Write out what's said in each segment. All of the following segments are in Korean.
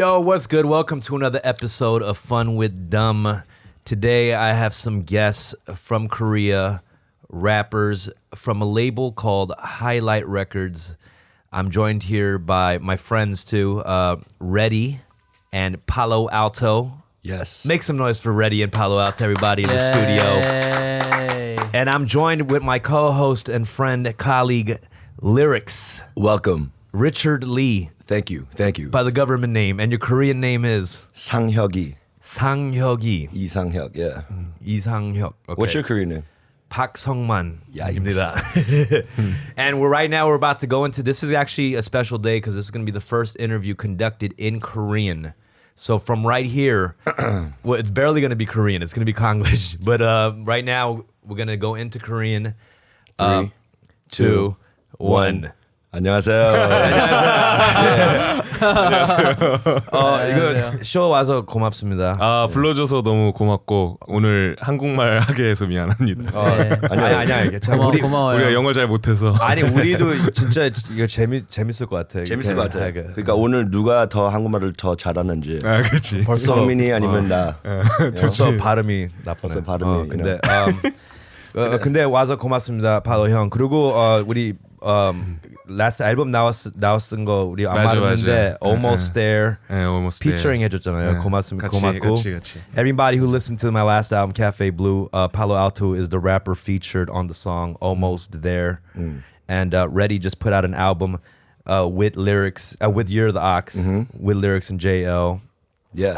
Yo, what's good? Welcome to another episode of Fun with Dumb. Today I have some guests from Korea, rappers from a label called Highlight Records. I'm joined here by my friends too, Reddy and Palo Alto. Yes. Make some noise for Reddy and Palo Alto, everybody in the studio. And I'm joined with my co-host and friend, colleague, Lyrics, Welcome. Richard Lee, Thank you. by the government name, and your Korean name is 상혁이. 상혁이. 이상혁. Yeah. 이상혁. Okay. What's your Korean name? 박성만입니다. And right now we're about to go into, this is actually a special day because this is going to be the first interview conducted in Korean. So from right here, well, it's barely going to be Korean. It's going to be Konglish. But right now we're going to go into Korean. 3, 2, 1. 안녕하세요. 이거 쇼 와서 고맙습니다. 아 불러줘서 너무 고맙고 오늘 한국말 하게 해서 미안합니다. 아니야. 고마워요. 우리가 영어 잘 못해서. 아니 우리도 진짜 이거 재밌을 것 같아. 재밌을 것 같아. 그러니까 오늘 누가 더 한국말을 더 잘하는지. 아 그렇지. 성민이 아니면 나. 벌써 발음이 나쁘네. 벌써 발음이. 근데 와서 고맙습니다, 파로 형. 그리고 우리 last 앨범 나왔은 거 우리 안 맞아. 말했는데 Almost There almost featuring there. 해줬잖아요. 고맙습니다. 같이, 고맙고. 같이. Everybody who listened to my last album, Cafe Blue, Palo Alto is the rapper featured on the song Almost There. And Reddy just put out an album with lyrics, with You're the Ox, with lyrics and JL. Yeah.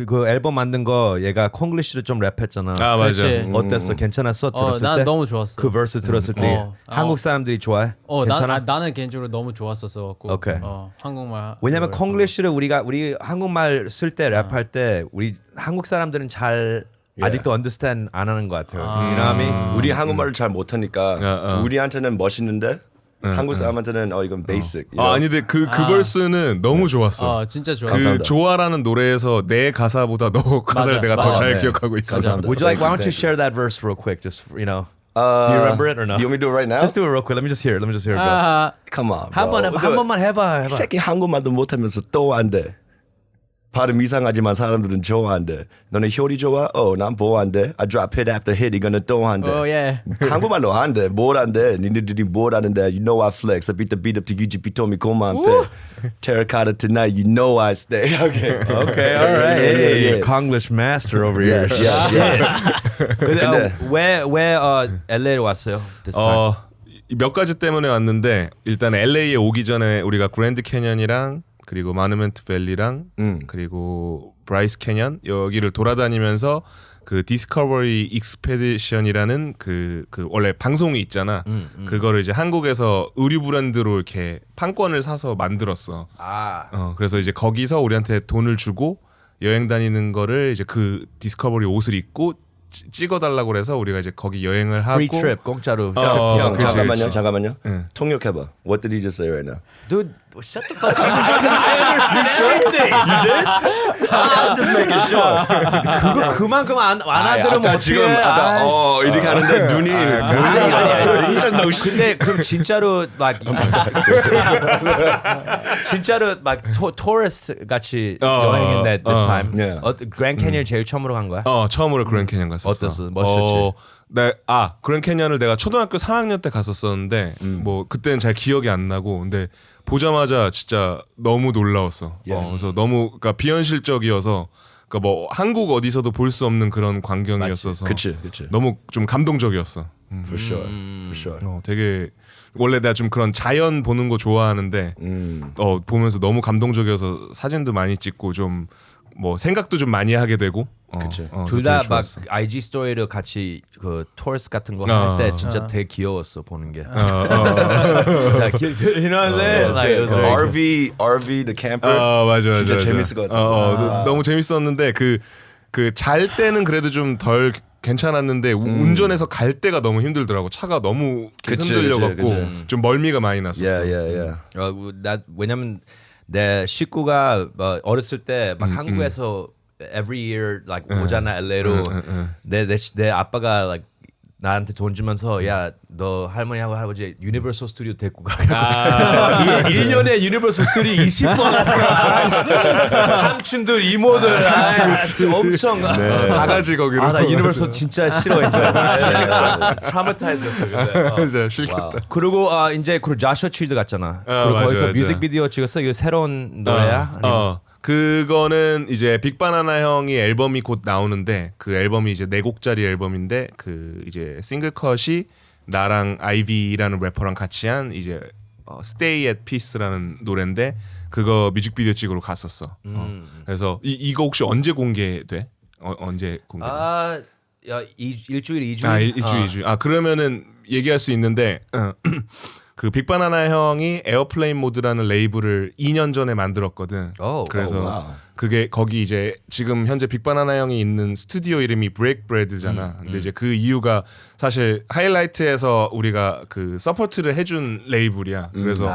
그 앨범 만든 거 얘가 콩글리시로 좀 랩했잖아. 아 맞아. 그렇지. 어땠어? 괜찮았어? 들었을 난 때? 너무 좋았어. 그 verse 들었을 때 한국 사람들이 좋아해? 괜찮아? 나는 개인적으로 너무 좋았었어. 오케이. 한국말. 왜냐면 콩글리시를 우리 한국말 쓸 때 랩할 때 우리 한국 사람들은 잘 아직도 understand 안 하는 것 같아요. You know what I mean? 우리 한국말을 잘 못하니까 우리한테는 멋있는데 한국 사람한테는 이건 basic. 아니 근데 그 verse는 너무 좋았어. 진짜 좋았어. 그 감사합니다. 좋아라는 노래에서 내 가사보다 너 가사를 내가 더 잘 네. 기억하고 있어. 감사합니다. Would you like? Why don't you share that verse real quick? Just do you remember it or no? You want me to do it right now? Just do it real quick. Let me just hear it. Go. Come on. 한 번만 해봐. 이 새끼 한국말도 못하면서 또 안 돼. 발음 이상하지만 사람들은 좋아한대. 너네 효리 좋아? 난 보안돼. I drop hit after hit, 이거는 또 한대. yeah. 한국말로 한대. 뭘 한대? 니네들이 뭘 하는데? You know I flex. I beat the beat up to UGP told me 고만 패. Terracotta tonight, you know I stay. Okay, All right. Yeah. Konglish master over here. Yes. 근데 왜 LA로 왔어요? This time? 몇 가지 때문에 왔는데 일단 LA에 오기 전에 우리가 그랜드 캐년이랑 그리고 마누멘트 밸리랑 그리고 브라이스 캐년 여기를 돌아다니면서 그 디스커버리 익스페디션이라는 그 원래 방송이 있잖아. 그거를 이제 한국에서 의류 브랜드로 이렇게 판권을 사서 만들었어. 그래서 이제 거기서 우리한테 돈을 주고 여행 다니는 거를 이제 그 디스커버리 옷을 입고 찍어달라고 그래서 우리가 이제 거기 여행을 하고. Free trip 공짜로. 형, 그치. 잠깐만요. 통역해봐. What did he just say right now? Dude, shut the fuck up. You said anything. You did? I'm just making sure. 그거 그만큼 안 알아들으면 아까 어떡해. 지금 이렇게 하는데 눈이 아니. 근데 그럼 진짜로 막 진짜로 막 토리스트 같이 여행인데 this time. Yeah. 그랜드 캐니언 제일 처음으로 간 거야? 처음으로 그랜드 캐년 갔었어. 어땠어? 멋있었지? 그랜드 캐년을 내가 초등학교 3학년 때 갔었었는데 뭐 그때는 잘 기억이 안 나고 근데 보자마자 진짜 너무 놀라웠어. 그래서 너무 그러니까 비현실적이어서 그러니까 뭐 한국 어디서도 볼 수 없는 그런 광경이었어서 그치. 너무 좀 감동적이었어. For sure. 되게 원래 내가 좀 그런 자연 보는 거 좋아하는데 보면서 너무 감동적이어서 사진도 많이 찍고 좀 뭐 생각도 좀 많이 하게 되고. 둘 다 막 IG 스토리로 같이 그 토리스트 같은 거 할 때 진짜 되게 귀여웠어 보는 게. You know what I'm saying? Like, it was very RV the camper. 맞아. 진짜 재밌을 것 같았어. 너무 재밌었는데 그 잘 때는 그래도 좀 덜 괜찮았는데 운전해서 갈 때가 너무 힘들더라고. 차가 너무 흔들려갖고 좀 멀미가 많이 났었어. Yeah. 왜냐면 내 식구가 어렸을 때 막 한국에서 every year like 오잖아 LA로 내 아빠가 like 나한테 돈 주면서 야 너 할머니하고 할아버지 유니버설 스튜디오 데리고 가. 1년에 유니버설 스튜디오 20번 갔어. 삼촌들 이모들 엄청 다 같이 거기로. 나 유니버설 진짜 싫어했죠. 트라우마타이즈였어. 진짜 싫겠다. 그리고 이제 그 자슈아 칠드 갔잖아. 그리고 맞아, 거기서 맞아. 뮤직비디오 찍었어. 이거 새로운 노래야? 아니면 그거는 이제 빅바나나 형이 앨범이 곧 나오는데 그 앨범이 이제 4곡짜리 앨범인데 그 이제 싱글 컷이 나랑 아이비라는 래퍼랑 같이 한 이제 Stay at Peace라는 노래인데 그거 뮤직비디오 찍으러 갔었어. 그래서 이거 혹시 언제 공개돼? 언제 공개? 야 일주일 2주일. 일주일 2주. 그러면은 얘기할 수 있는데 그 빅바나나 형이 에어플레인 모드라는 레이블을 2년 전에 만들었거든. 그래서 그게 거기 이제 지금 현재 빅바나나 형이 있는 스튜디오 이름이 브레이크 브레드잖아. 근데 이제 그 이유가 사실 하이라이트에서 우리가 그 서포트를 해준 레이블이야. 그래서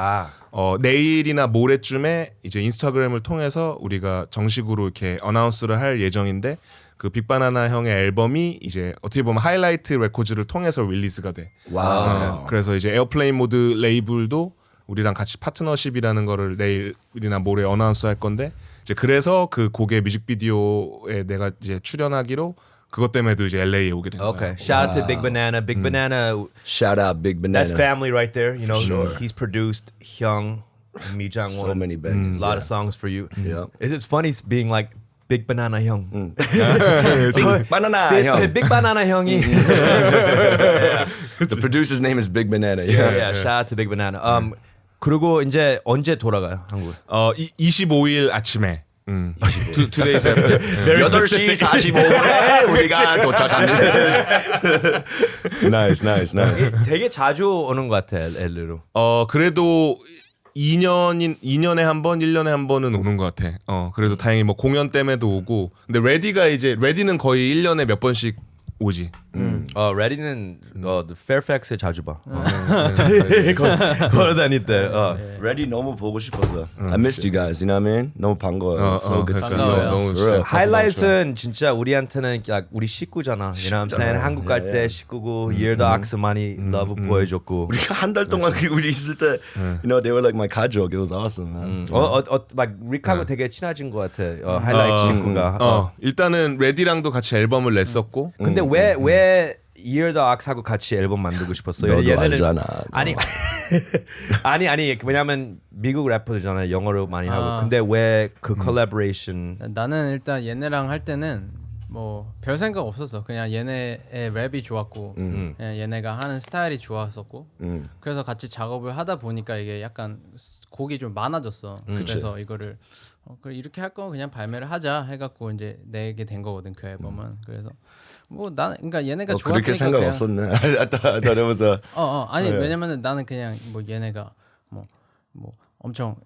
내일이나 모레쯤에 이제 인스타그램을 통해서 우리가 정식으로 이렇게 어나운스를 할 예정인데 그 빅바나나 형의 앨범이 이제 어떻게 보면 하이라이트 레코드를 통해서 릴리즈가 돼. 그래서 이제 에어플레인 모드 레이블도 우리랑 같이 파트너십이라는 거를 내일이나 모레 어나운스 할 건데 이제 그래서 그 곡의 뮤직비디오에 내가 이제 출연하기로 그것 때문에도 이제 LA에 오게 된 거야. Okay. Shout out to Big Banana. Big Banana. Shout out Big Banana. That's family right there. You know, he's produced Hyung, Mi Jang Won. So many bangers. A lot of songs for you. Yeah. It's funny being like Big Banana Hyung. Banana 형. Big Banana 형이. The producer's name is Big Banana. Yeah, shout out to Big Banana. 그리고 이제 언제 돌아가요, 한국? 25일 아침에. Two days after. 8시 45분에 우리가 도착합니다. Nice. 되게 자주 오는 것 같아, LA로. 그래도 2년에 한 번, 1년에 한 번은 오는 것 같아. 그래도 다행히 뭐 공연 때문에도 오고. 근데 레디는 거의 1년에 몇 번씩 오지. 레디는 페어팩스에 자주 봐. 걸어 다닐 때. Ready 너무 보고 싶었어. I missed you guys. You know what I mean? 너무 반가워요. So good to see you. 반가워요. 너무 For real. 하이라이트는 진짜 우리한테는 우리 식구잖아. You know what I'm saying? 한국 갈 때 식구고 Year the Ox 많이 러브 보여줬고. 우리가 한 달 동안 우리 있을 때, you know, they were like my 가족. It was awesome, man. 막 릭하고 되게 친해진 것 같아. 하이라이트 친구가. 일단은 레디랑도 같이 앨범을 냈었고. 근데 왜 Year the Ox 하고 같이 앨범 만들고 싶었어? 너도 알잖아. 아니 왜냐면 미국 래퍼잖아. 영어로 많이 하고. 근데 왜 그 콜라보레이션? 나는 일단 얘네랑 할 때는 뭐 별 생각 없었어. 그냥 얘네의 랩이 좋았고 그냥 얘네가 하는 스타일이 좋았었고 그래서 같이 작업을 하다 보니까 이게 약간 곡이 좀 많아졌어. 그래서 이거를 그래 이렇게 할 거 그냥 발매를 하자 해갖고 이제 내게 된 거거든 그 앨범은. 그래서 뭐 나는 그러니까 얘네가 좋았으니까 그렇게 생각 그냥, 없었네. I thought it was a. 아니 왜냐면은 나는 그냥 뭐 얘네가 뭐 엄청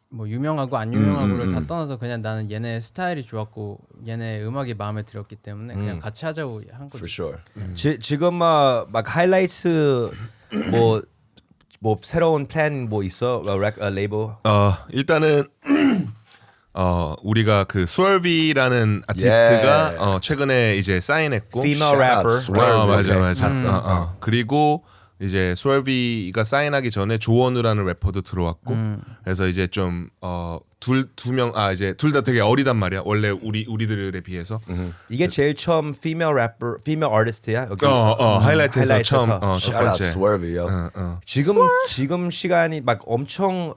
뭐 유명하고 안 유명하고를 다 떠나서 그냥 나는 얘네 스타일이 좋았고 얘네 음악이 마음에 들었기 때문에 그냥 같이 하자고 한 거지. For sure. 지금 막 하이라이트 뭐 새로운 플랜 뭐 있어? 레이블? 일단은 우리가 그 스월비라는 아티스트가 최근에 이제 사인했고 Female rapper. 맞아. 그리고 이제 스월비가 사인하기 전에 조원우라는 래퍼도 들어왔고 그래서 이제 좀 두 명 이제 둘 다 되게 어리단 말이야. 원래 우리들에 비해서. 이게 제일 처음 female artist야? 여기? 하이라이트에서 처음 첫 Shout out 번째. Swervy, yo. 지금 시간이 막 엄청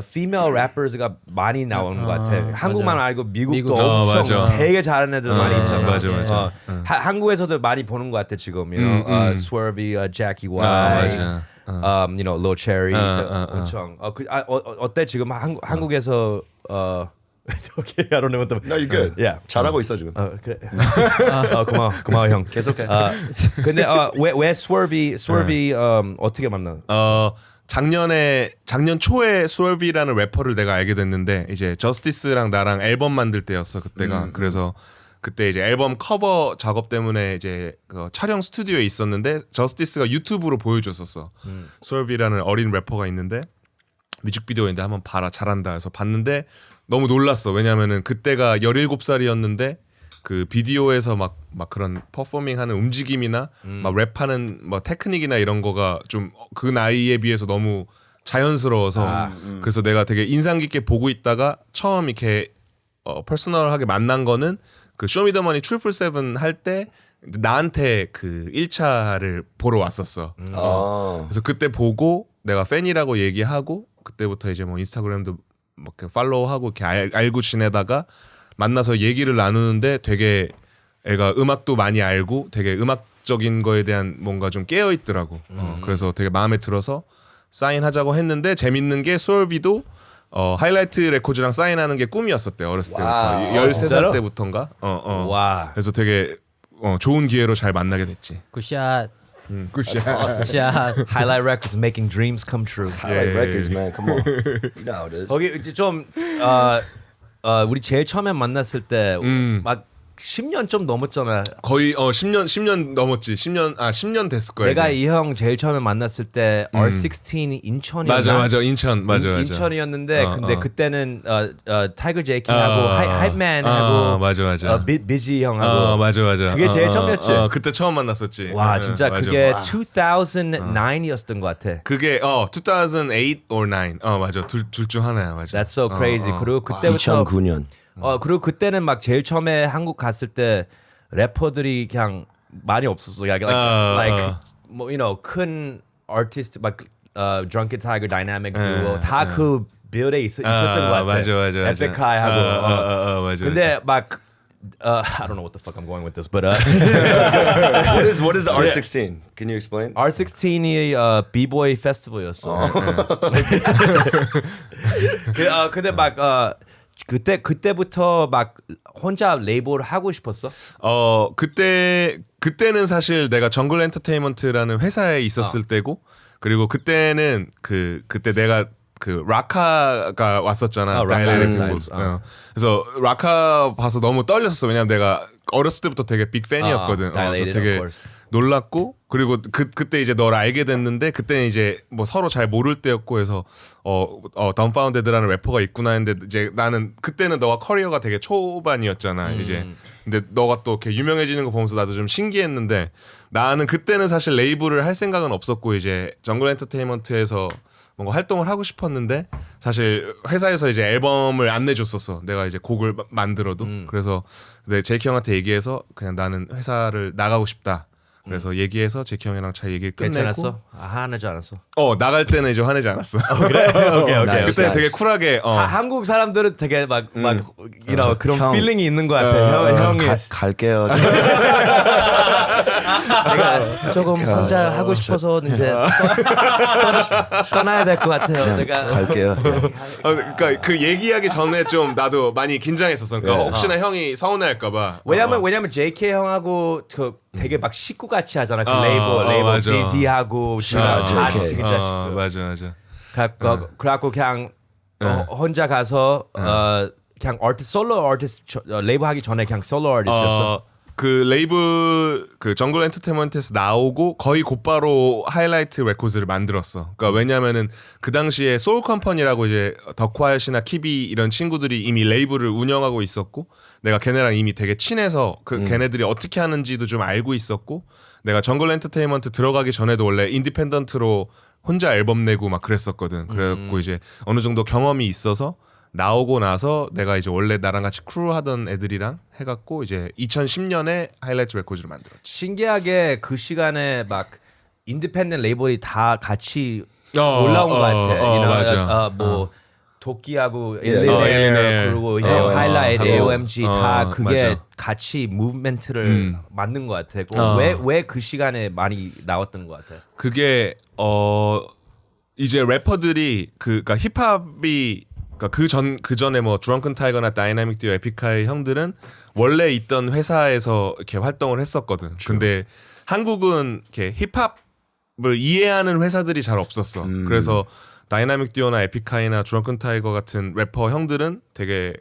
female rappers가 많이 나오는 것 같아. 한국만 알고 미국도 엄청 맞아. 되게 잘하는 애들 많이 있잖아. 맞아. 한국에서도 많이 보는 것 같아 지금. You know, Swervy, Jackie Y, 맞아. you know, Lil Cherry. 엄청. 어때 지금 한국에서 Okay, I don't know what the. No, you're good. Yeah. 잘하고 있어 지금. 그래. 고마워 형. 계속해. 근데 왜 Swervy 어떻게 만나? 작년 초에 스월비라는 래퍼를 내가 알게 됐는데 이제 저스티스랑 나랑 앨범 만들 때였어 그때가. 그래서 그때 이제 앨범 커버 작업 때문에 이제 그 촬영 스튜디오에 있었는데 저스티스가 유튜브로 보여줬었어. 스월비라는 어린 래퍼가 있는데 뮤직비디오인데 한번 봐라 잘한다 해서 봤는데 너무 놀랐어. 왜냐면은 그때가 17살이었는데 그 비디오에서 막 그런 퍼포밍하는 움직임이나 막 랩하는 뭐 테크닉이나 이런 거가 좀 그 나이에 비해서 너무 자연스러워서 그래서 내가 되게 인상 깊게 보고 있다가 처음 이렇게 퍼스널하게 만난 거는 그 쇼미더머니 777 할 때 나한테 그 1차를 보러 왔었어. 그래서 그때 보고 내가 팬이라고 얘기하고 그때부터 이제 뭐 인스타그램도 뭐 이렇게 팔로우하고 이렇게 알고 지내다가 만나서 얘기를 나누는데 되게 애가 음악도 많이 알고 되게 음악적인 거에 대한 뭔가 좀 깨어 있더라고. 그래서 되게 마음에 들어서 사인하자고 했는데 재밌는 게 수월비도 하이라이트 레코드랑 사인하는 게 꿈이었었대 어렸을 때부터. 와우. 13살 진짜로? 때부터인가? 와. 그래서 되게 좋은 기회로 잘 만나게 됐지. 굿샷. 굿샷. 굿샷. Highlight Records making dreams come true. Highlight Yeah. records, man. Come on. You know how it is. 거기 이제 좀 우리 제일 처음에 만났을 때 막 10년 좀 넘었잖아. 거의 10년 넘었지. 10년 됐을 거야. 내가 이제. 이 형 제일 처음에 만났을 때 R16이 인천이었나? 맞아 인천 맞아. 인천이었는데 근데 그때는 타이거 제이킹하고 어, 하이맨하고 맞아. 비지 형하고 맞아. 그게 제일 처음이었지? 그때 처음 만났었지. 와 진짜 맞아. 그게 2009이었던 것 같아. 그게 2008 or 9. 맞아. 둘 중 하나야. 맞아. That's so crazy. 그리고 그때부터 2009년. 그리고 그때는 막 제일 처음에 한국 갔을 때 래퍼들이 그냥 많이 없었어. like 뭐 you know 큰 아티스트 막 Drunken Tiger, Dynamic Duo 다 그 빌드에 있었던 것 같아. 맞아. 에픽하이하고. 맞아. 근데 막 I don't know what the fuck I'm going with this, but What is the R16? Can you explain? R16이 B-boy 페스티벌이었어. 근데 막 그때부터 막 혼자 레이블 하고 싶었어? 그때는 사실 내가 정글 엔터테인먼트라는 회사에 있었을 때고 그리고 그때는 그때 내가 그 라카가 왔었잖아. 라카 다이렉트 사이즈. 그래서 라카 봐서 너무 떨렸었어. 왜냐면 내가 어렸을 때부터 되게 빅 팬이었거든. 그래서 Dilated, 되게 of course. 놀랐고 그리고 그때 이제 너를 알게 됐는데 그때는 이제 뭐 서로 잘 모를 때였고 해서 덤파운데드라는 래퍼가 있구나 했는데 이제 나는 그때는 너가 커리어가 되게 초반이었잖아. 이제 근데 너가 또 이렇게 유명해지는 거 보면서 나도 좀 신기했는데 나는 그때는 사실 레이블을 할 생각은 없었고 이제 정글 엔터테인먼트에서 뭔가 활동을 하고 싶었는데 사실 회사에서 이제 앨범을 안 내줬었어. 내가 이제 곡을 만들어도 그래서 내 제이키 형한테 얘기해서 그냥 나는 회사를 나가고 싶다. 그래서 얘기해서 제이키 형이랑 잘 얘기를 끝내고 괜찮았어? 화내지 않았어? 나갈 때는 이제 화내지 않았어. 그래? 오케이. Nice, 그때 되게 nice. 쿨하게 한국 사람들은 되게 막 you know, 그런 형. 필링이 있는 것 같아. 형이 갈게요. 내가 조금 혼자 하고 싶어서 이제 떠나야 될 것 같아요. 내가 갈게요. 그러니까 그 얘기하기 전에 좀 나도 많이 긴장했었어. 그러니까 혹시나 형이 서운해할까봐. 왜냐면 JK 형하고 그 되게 막 식구 같이 하잖아. 그 맞아. 레이블 비지하고 다 JK. 진짜 식구. 맞아. 그래갖고 그냥 혼자 가서 그냥 솔로 아티스트 레이블 하기 전에 그냥 솔로 아티스트였어. 그 레이블 그 정글 엔터테인먼트에서 나오고 거의 곧바로 하이라이트 레코드를 만들었어. 그러니까 왜냐면은 그 당시에 소울 컴퍼니라고 이제 덕화이엇이나 키비 이런 친구들이 이미 레이블을 운영하고 있었고 내가 걔네랑 이미 되게 친해서 그 걔네들이 어떻게 하는지도 좀 알고 있었고 내가 정글 엔터테인먼트 들어가기 전에도 원래 인디펜던트로 혼자 앨범 내고 막 그랬었거든. 그래갖고 이제 어느 정도 경험이 있어서 나오고 나서 내가 이제 원래 나랑 같이 크루 하던 애들이랑 해갖고 이제 2010년에 하이라이트 레코드를 만들었지. 신기하게 그 시간에 막 인디펜던트 레이블이 다 같이 올라온 것 같아. 맞아. 뭐 도끼하고 Yeah. 엘리네어 그리고 하이라이트, AOMG 다 그게 맞아. 같이 무브멘트를 만든 것 같아. 왜 그 시간에 많이 나왔던 것 같아? 그게 이제 래퍼들이 그러니까 힙합이 그러니까 그 전에 뭐 드렁큰 타이거나 다이나믹 듀오 에픽하이 형들은 원래 있던 회사에서 이렇게 활동을 했었거든. 근데 한국은 이렇게 힙합을 이해하는 회사들이 잘 없었어. 그래서 다이나믹 듀오나 에픽하이나 드렁큰 타이거 같은 래퍼 형들은 되게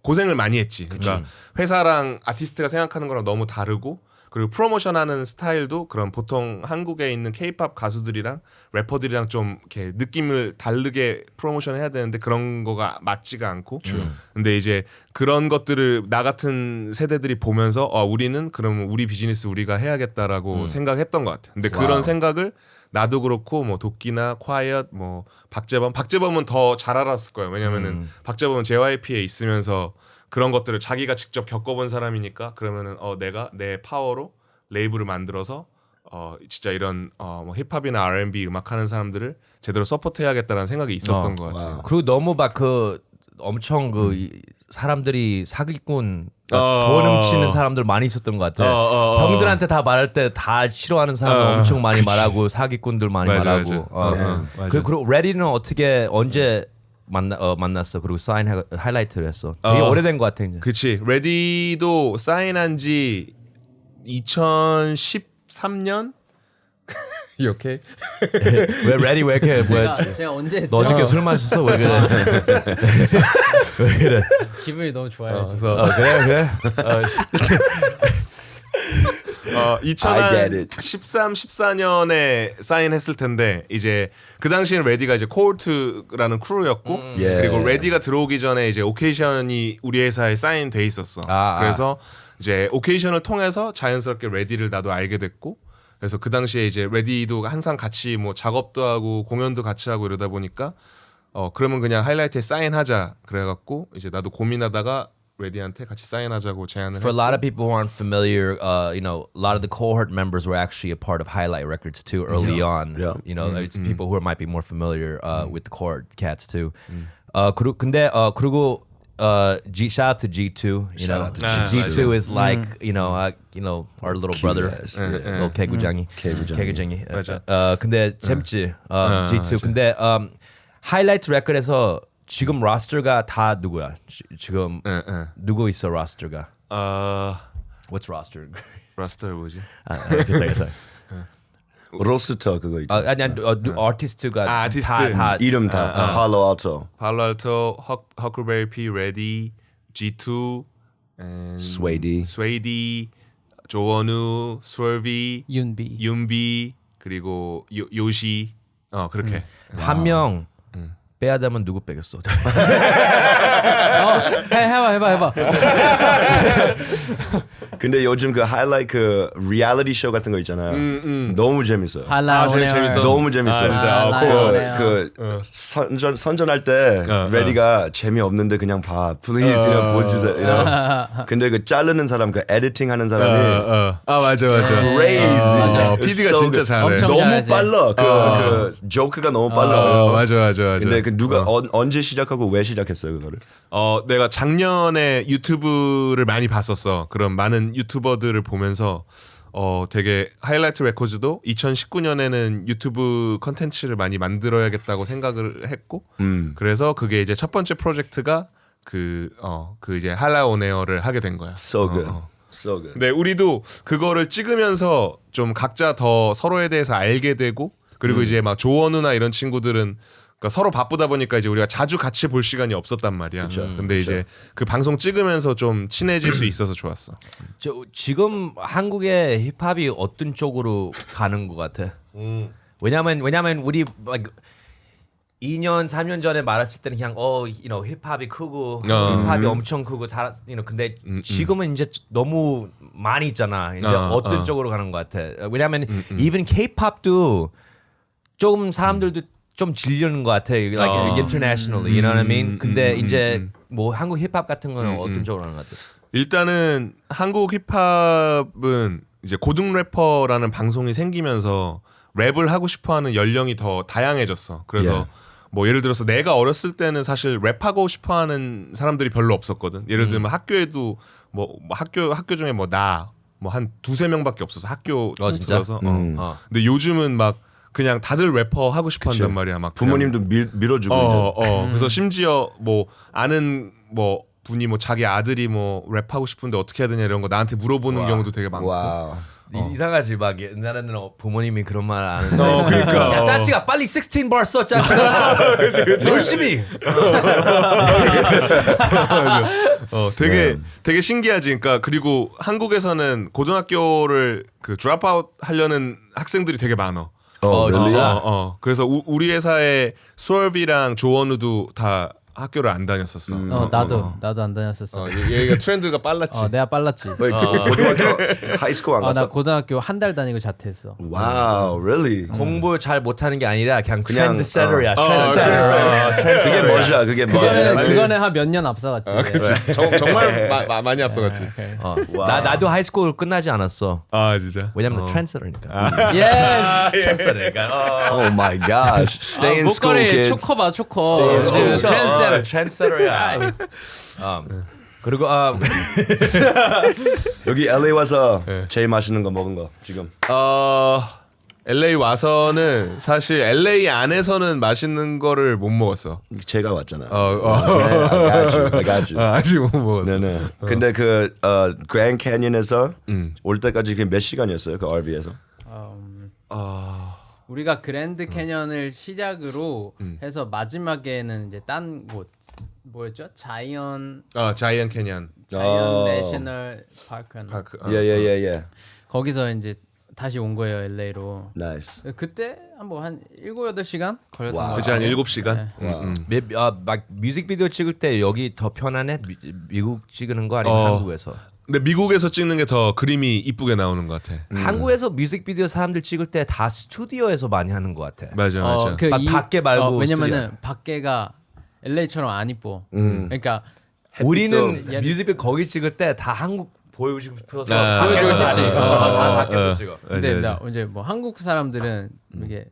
고생을 많이 했지. 그러니까 회사랑 아티스트가 생각하는 거랑 너무 다르고 그리고 프로모션하는 스타일도 그런 보통 한국에 있는 K-팝 가수들이랑 래퍼들이랑 좀 이렇게 느낌을 다르게 프로모션해야 되는데 그런 거가 맞지가 않고. 근데 이제 그런 것들을 나 같은 세대들이 보면서 우리는 그럼 우리 비즈니스 우리가 해야겠다라고 생각했던 것 같아. 근데 그런 생각을 나도 그렇고 뭐 도끼나 콰이엇 뭐 박재범은 더 잘 알았을 거예요. 왜냐면은 박재범은 JYP에 있으면서 그런 것들을 자기가 직접 겪어본 사람이니까 그러면은 내가 내 파워로 레이블을 만들어서 진짜 이런 뭐 힙합이나 R&B 음악하는 사람들을 제대로 서포트해야겠다라는 생각이 있었던 것 같아요. 그리고 너무 막 그 엄청 사람들이 사기꾼 돈 훔치는 사람들 많이 있었던 것 같아. 형들한테 다 말할 때 다 싫어하는 사람 엄청 많이 말하고 사기꾼들 많이 맞아, 말하고. 맞아. 그리고 레디는 어떻게 언제 만났어? 그리고 사인 하이라이트를 했어. 되게 오래된 것 같아. 이제. 그치. 레디도 사인한 지 2013년? 이렇게? 왜 레디 왜 이렇게 제가 언제 너 했죠? 어저께 술 마셨어? 왜 그래? 왜 그래? 기분이 너무 좋아요. 지금. 그래서 그래? 2013, 14년에 사인했을 텐데 이제 그 당시에는 레디가 이제 코르트라는 크루였고 그리고 레디가 들어오기 전에 이제 오케이션이 우리 회사에 사인돼 있었어. 그래서 이제 오케이션을 통해서 자연스럽게 레디를 나도 알게 됐고 그래서 그 당시에 이제 레디도 항상 같이 뭐 작업도 하고 공연도 같이 하고 이러다 보니까 그러면 그냥 하이라이트에 사인하자 그래갖고 이제 나도 고민하다가 레디한테 같이 사인하자고 제안을 For a 했고. lot of people who aren't familiar, you know, a lot of the cohort members were actually a part of Highlight Records too early on. Yeah. You know, it's people who might be more familiar with the cohort cats too. 그리고 shout out to G2. You know, out to G2 is like you know our little brother, ass. little 개구장이. 개구장이. 맞아. 근데 재밌지. G2. 근데 하이라이트 레코드에서 지금 로스터가 다 누구야? 지금 누구 있어 로스터가? What's roster? 라스터 뭐지? 괜찮아. 로스터 그거 있죠. 아니 아티스트가 아티스트. 다 이름 다 팔로 알토, 팔로알토, 허클베리 피, 레디, G2, 스웨이디, 조원우, 스월비, 윤비 그리고 요시 그렇게 한 명 빼야 되면 누구 빼겠어? 해봐. 근데 요즘 그 하이라이트 그 리얼리티 쇼 같은 거 있잖아요. 너무 재밌어요. 재밌어. 너무 재밌어요. 진짜. 그 선전할 때 레디가 재미없는데 그냥 봐. 플리즈 그냥 보여주세요. You know? 근데 그 자르는 사람 그 에디팅 하는 사람이 맞아. crazy. PD가 진짜 잘해. 엄청 너무 잘하지. 빨라. 그 조크가 너무 빨라. 맞아. 근데 그 누가 언제 시작하고 왜 시작했어요 그거를? 내가 작년에 유튜브를 많이 봤었어. 그런 많은 유튜버들을 보면서 되게 하이라이트 레코드도 2019년에는 유튜브 컨텐츠를 많이 만들어야겠다고 생각을 했고 그래서 그게 이제 첫 번째 프로젝트가 그 이제 할라 온에어를 하게 된 거야. So good. So good. 네, 우리도 그거를 찍으면서 좀 각자 더 서로에 대해서 알게 되고 그리고 이제 막 조원우나 이런 친구들은 그러니까 서로 바쁘다 보니까 이제 우리가 자주 같이 볼 시간이 없었단 말이야. 근데 이제 그 방송 찍으면서 좀 친해질 수 있어서 좋았어. 지금 한국의 힙합이 어떤 쪽으로 가는 것 같아? 왜냐면 우리 like 2년 3년 전에 말했을 때는 그냥 힙합이 크고 힙합이 엄청 크고 다 근데 지금은 이제 너무 많이 있잖아. 이제 어떤 쪽으로 가는 것 같아? 왜냐면 even K-팝도 조금 사람들도 좀 질리는 것 같아. Like internationally, you know what I mean? 근데 이제 뭐 한국 힙합 같은 거는 어떤 쪽으로 하는 것 같아? 일단은 한국 힙합은 이제 고등 래퍼라는 방송이 생기면서 랩을 하고 싶어하는 연령이 더 다양해졌어. 그래서 뭐 예를 들어서 내가 어렸을 때는 사실 랩하고 싶어하는 사람들이 별로 없었거든. 예를 들면 학교에도 뭐 학교 중에 뭐 나 뭐 한 두세 명밖에 없어서 학교 통틀어서. 근데 요즘은 막 그냥 다들 래퍼 하고 싶어 한단 말이야. 막 부모님도 밀어주고 이제. 그래서 심지어 뭐 아는 뭐 분이 뭐 자기 아들이 뭐 랩하고 싶은데 어떻게 해야 되냐 이런 거 나한테 물어보는 경우도 되게 많고. 와우. 이상하지 막 옛날에는 부모님이 그런 말 안 하는데 그러니까. 야 짜치가 빨리 16bar 써 짜치가 열심히 되게 신기하지. 그러니까 그리고 한국에서는 고등학교를 그 드랍아웃 하려는 학생들이 되게 많어. really? 그래서 우리 회사에 수월비랑 조원우도 다 학교를 안 다녔었어. 나도 안 다녔었어. 얘가 트렌드가 빨랐지. 내가 빨랐지. 고등학교 하이스쿨 안 나 갔어? 고등학교 한 달 다니고 자퇴했어. 와우, really? 공부 잘 못하는 게 아니라 그냥 그냥, 트렌드세터야. 그게 멋이야, 그게 멋이야. 그거는 한 몇 년 앞서갔지. 그치. 정말 많이 앞서갔지. 나도 하이스쿨 끝나지 않았어. 아 진짜. 왜냐면 트렌드세터니까. 예스. 트렌드세터니까. Oh my gosh. Stay in school, 목걸이 kids. 초코 봐 초코. 트렌드세터. 트렌드세터야. 그리고 여기 LA 와서 제일 맛있는 거 먹은 거 지금. LA 와서는 사실 LA 안에서는 맛있는 거를 못 먹었어. 제가 왔잖아. I got you. 아직 못 먹었어. 네네. 근데 그 그랜드 캐니언에서 올 때까지 그게 몇 시간이었어요? 그 RV에서? 우리가 그랜드 캐년을 시작으로 해서 마지막에는 이제 딴 곳 뭐였죠? 자이언 캐년. 내셔널 파크였나? 예. 거기서 이제 다시 온 거예요 LA로. 나이스. 그때 한 7, 8시간 걸렸던 거 그치 같아요. 한 7시간. 막 뮤직비디오 찍을 때 여기 더 편하네? 미국 찍는 거 아니면 한국에서? 근데 미국에서 찍는 게 더 그림이 이쁘게 나오는 것 같아. 한국에서 뮤직비디오 사람들 찍을 때 다 스튜디오에서 많이 하는 것 같아. 맞아. 밖에 말고 왜냐면은 밖에가 LA처럼 안 이뻐. 그러니까 우리는 뮤직비디오 거기 찍을 때 다 한국 보여주고 싶어서 보여주고 밖에서 싶지. 찍어. 다 밖에서 찍어. 근데 맞아. 나 이제 뭐 한국 사람들은 이게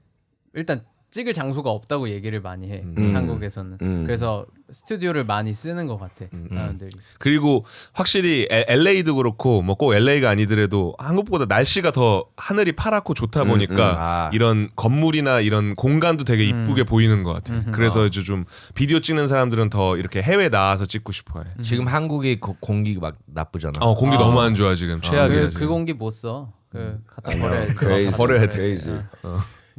일단 찍을 장소가 없다고 얘기를 많이 해. 한국에서는. 그래서 스튜디오를 많이 쓰는 것 같아. 사람들이. 그리고 확실히 LA도 그렇고 뭐 꼭 LA가 아니더라도 한국보다 날씨가 더 하늘이 파랗고 좋다 보니까 이런 건물이나 이런 공간도 되게 이쁘게 보이는 것 같아. 그래서 이제 좀 비디오 찍는 사람들은 더 이렇게 해외 나와서 찍고 싶어해. 지금 한국이 공기 막 나쁘잖아. 공기 너무 안 좋아 지금. 최악이야. 그 공기 못 써. 갖다 버려야 돼. crazy.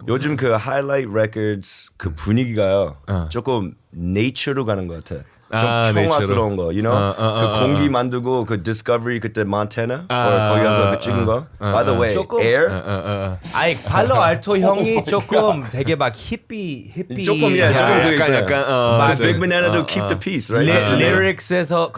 요즘 그 하이라이트 레코드스 그 분위기가요. 조금 네이처로 가는 것 같아. 좀 평화스러운 거, you know? 그 공기 만들고 그 디스커버리 그때 몬타나 거기 가서 그 찍은 거. By the way, 조금- Air 아니 팔로 알토 형이 조금 되게 막 히피 조금 조금 그게 있어요. 약간 그 Big Banana도 Keep the Peace, right? 리릭스에서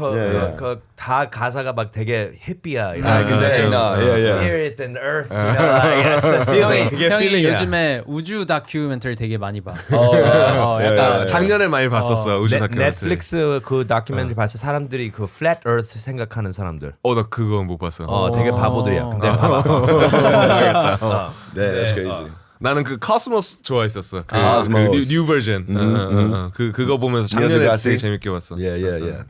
다 가사가 막 되게 히피야. 근데 Spirit and Earth. You know, like, that's the feeling. 그게 형이 feeling이야. 요즘에 우주 다큐멘터리 되게 많이 봐. 약간 작년에 많이 봤었어 우주 다큐멘터리. 넷플릭스 그 다큐멘터리 봤을 때 사람들이 그 Flat Earth 생각하는 사람들. 나 그거 못 봤어. 되게 바보들이야. 근데 봐봐. 네, that's crazy. 나는 그 코스모스 좋아했었어. 그 Cosmos. 뉴 버전. 그거 보면서 작년에 디가시? 되게 재밌게 봤어. Yeah.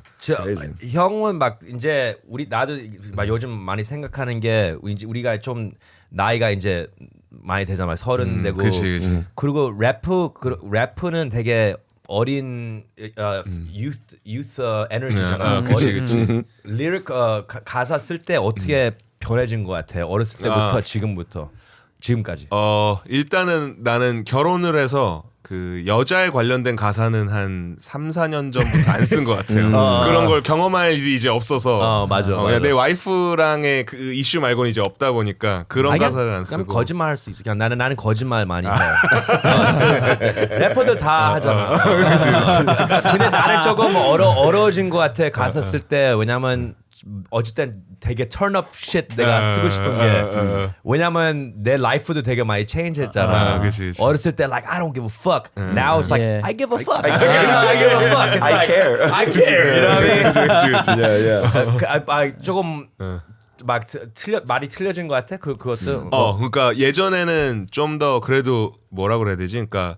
형은 막 이제 나도 막 요즘 많이 생각하는 게 이제 우리가 좀 나이가 이제 많이 되잖아. 30 되고. 그치. 그리고 래프는 되게 어린 youth 에너지잖아. 그치. 리릭 가사 쓸 때 어떻게 변해진 것 같아? 어렸을 때부터 지금까지. 일단은 나는 결혼을 해서 그 여자에 관련된 가사는 한 3, 4년 전부터 안 쓴 것 같아요. 그런 걸 경험할 일이 이제 없어서. 맞아. 그냥 내 와이프랑의 그 이슈 말고는 이제 없다 보니까 그런 가사를 안 쓰고. 거짓말할 수 있어. 그냥 나는 거짓말 많이 해. 래퍼들 다 하잖아. 근데 나는 조금 어려워진 것 같아. 가사 쓸 때. 왜냐면 어쨌든 되게 turn up shit 내가 쓰고 싶은 게 왜냐면 내 라이프도 되게 많이 change 했잖아. 그치. 어렸을 때 like I don't give a fuck. Now it's like Yeah. I give a fuck. I care. I give a fuck. It's I like, care. I care. You know what I mean? Yeah. 조금 막 말이 틀려진 것 같아. 그것도. 그러니까 예전에는 좀 더 그래도 뭐라 그래야 되지? 그러니까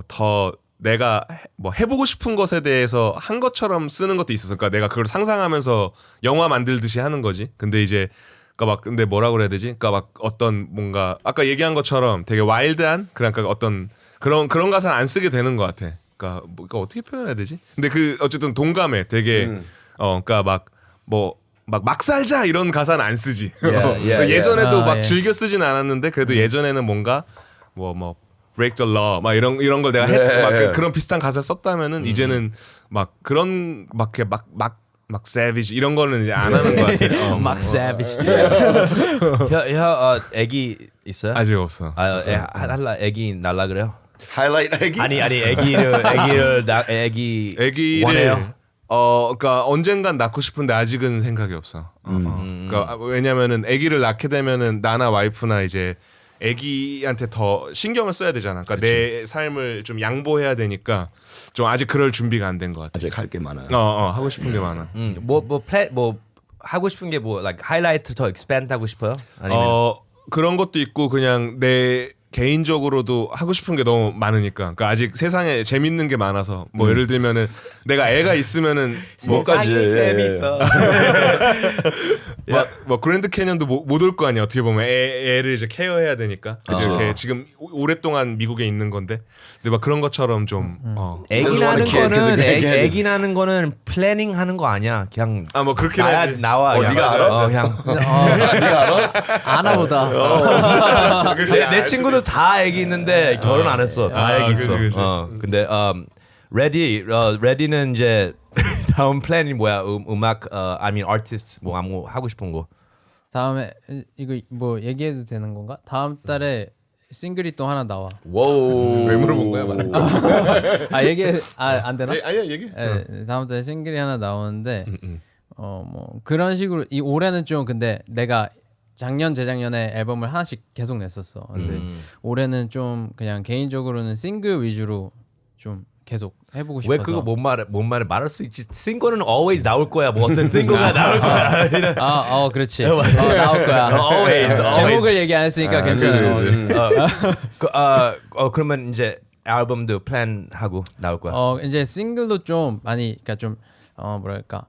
더 내가 뭐 해보고 싶은 것에 대해서 한 것처럼 쓰는 것도 있었어. 그러니까 내가 그걸 상상하면서 영화 만들듯이 하는 거지. 근데 이제 그러니까 막 근데 뭐라 그래야 되지? 그러니까 막 어떤 뭔가 아까 얘기한 것처럼 되게 와일드한 그러니까 어떤 그런 가사는 안 쓰게 되는 것 같아. 그러니까 어떻게 표현해야 되지? 근데 그 어쨌든 동감해. 되게 그러니까 막 살자 이런 가사는 안 쓰지. 예전에도 막 즐겨 쓰진 않았는데 그래도 예전에는 뭔가 뭐 break the law 막 이런 걸 내가 막 그런 비슷한 가사 썼다면은 이제는 막 그런 막 막 savage 이런 거는 이제 안 하는 것 같아. 막 savage. 형 애기 있어요? 아직 없어. 할라 애기 날라 그래요? 하이라이트 얘기? 아니 애기 원해요? 그러니까 언젠간 낳고 싶은데 아직은 생각이 없어. 그러니까 왜냐면은 아기를 낳게 되면은 나나 와이프나 이제 아기한테 더 신경을 써야 되잖아. 그러니까 내 삶을 좀 양보해야 되니까 좀 아직 그럴 준비가 안 된 것 같아. 아직 할 게 많아요. 하고 싶은 게 많아. 뭐 하고 싶은 게 뭐 like 하이라이트 더 expand 하고 싶어요? 아니면 그런 것도 있고 그냥 내 개인적으로도 하고 싶은 게 너무 많으니까. 그러니까 아직 세상에 재밌는 게 많아서 뭐 예를 들면은 내가 애가 있으면은 뭐까지 재밌어. 뭐 그랜드 캐년도 못 올 거 아니야. 어떻게 보면 애를 이제 케어해야 되니까. 그죠? 이렇게 지금 오랫동안 미국에 있는 건데. 근데 막 그런 것처럼 좀 애기 낳는 거는 플래닝 하는 거 아니야. 그냥 뭐 그렇긴 하지. 나와. 네가 알아? 그냥 아나보다. 내 친구들 다 애기 있는데 결혼 안 했어. 다 애기 있어. 그치. 근데 레디는 이제 다음 플랜이 뭐야? 음악 I mean artist 뭐 아무 하고 싶은 거. 다음에 이거 뭐 얘기해도 되는 건가? 다음 달에 싱글이 또 하나 나와. 와우. 왜 물어본 거야, 말할까? 안 되나? 아니야, 얘기. 다음 달에 싱글이 하나 나오는데 뭐 그런 식으로 이 올해는 좀 근데 내가 작년 재작년에 앨범을 하나씩 계속 냈었어. 근데 올해는 좀 그냥 개인적으로는 싱글 위주로 좀 계속 해보고 싶어서. 왜 그거 뭔 말을 말할 수 있지? 싱글은 always 나올 거야. 뭐 어떤 싱글가 나올 거야. 그렇지. 나올 거야. always. 제목을 얘기 안 했으니까 괜찮아. 그러면 이제 앨범도 플랜하고 나올 거야. 이제 싱글도 좀 많이 그러니까 좀 뭐랄까.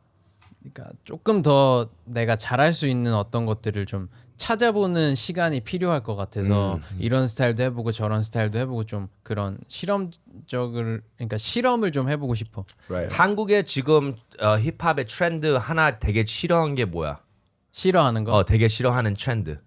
그러니까 조금 더 내가 잘할 수 있는 어떤 것들을 좀 찾아보는 시간이 필요할 것 같아서 이런 스타일도 해보고 저런 스타일도 해보고 좀 그런 그러니까 실험을 좀 해보고 싶어. Right. 한국에 지금 힙합의 트렌드 하나 되게 싫어하는 게 뭐야? 싫어하는 거? 되게 싫어하는 트렌드.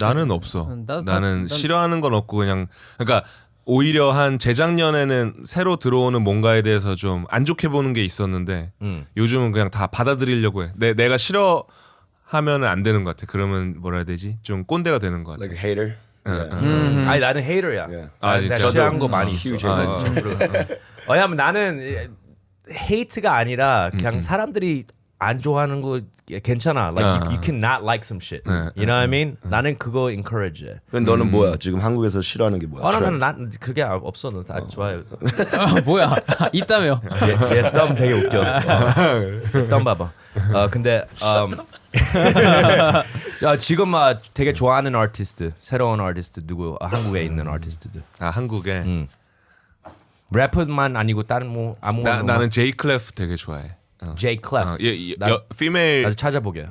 나는 없어. 나는 난- 싫어하는 건 없고 그냥 그러니까 오히려 한 재작년에는 새로 들어오는 뭔가에 대해서 좀 안 좋게 보는 게 있었는데 요즘은 그냥 다 받아들이려고 해. 내가 싫어하면은 안 되는 것 같아. 그러면 뭐라 해야 되지? 좀 꼰대가 되는 것 같아. Like a hater. 아니 나는 헤이터야. Yeah. 내가 진짜? 싫어하는 거 많이 있어. huge hater. 왜냐면 나는 헤이트가 아니라 그냥 사람들이 안 좋아하는 거 괜찮아. Like you can not like some shit. You know what I mean? 나는 그거 encourage. 그럼 너는 뭐야? 지금 한국에서 싫어하는 게 뭐야? 난 그게 없어. 너 다 좋아요. 뭐야? 있다며? 얘땀 되게 웃겨. 땀 봐봐. 근데 지금 되게 좋아하는 아티스트, 새로운 아티스트 누구? 한국에 있는 아티스트들. 한국에 래퍼만 아니고 다른 뭐 아무거나. 나는 제이 클래프 되게 좋아해. 제이 클래프. 피메일 나도 찾아보게.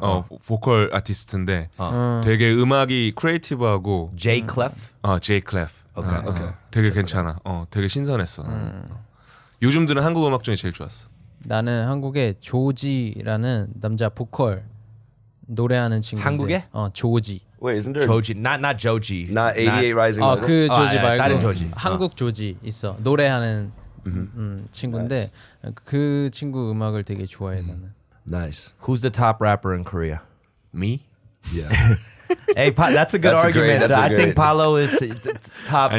보컬 아티스트인데 되게 음악이 크리에이티브하고 제이 클래프. 제이 클래프. 오케이. 되게 괜찮아. 되게 신선했어. 요즘 들은 한국 음악 중에 제일 좋았어. 나는 한국에 조지라는 남자 보컬 노래하는 친구인데. 한국에? Wait, 조지. isn't there 조지, not 조지. not 88 Rising? 말고? 그 조지 말고 다른 조지. 한국 조지 있어. 노래하는 친구인데 그 친구 음악을 되게 좋아해 나는. Nice. Who's the top rapper in Korea? Me? Yeah. Hey, that's a good That's a argument. great- that's a I think great- Paulo is top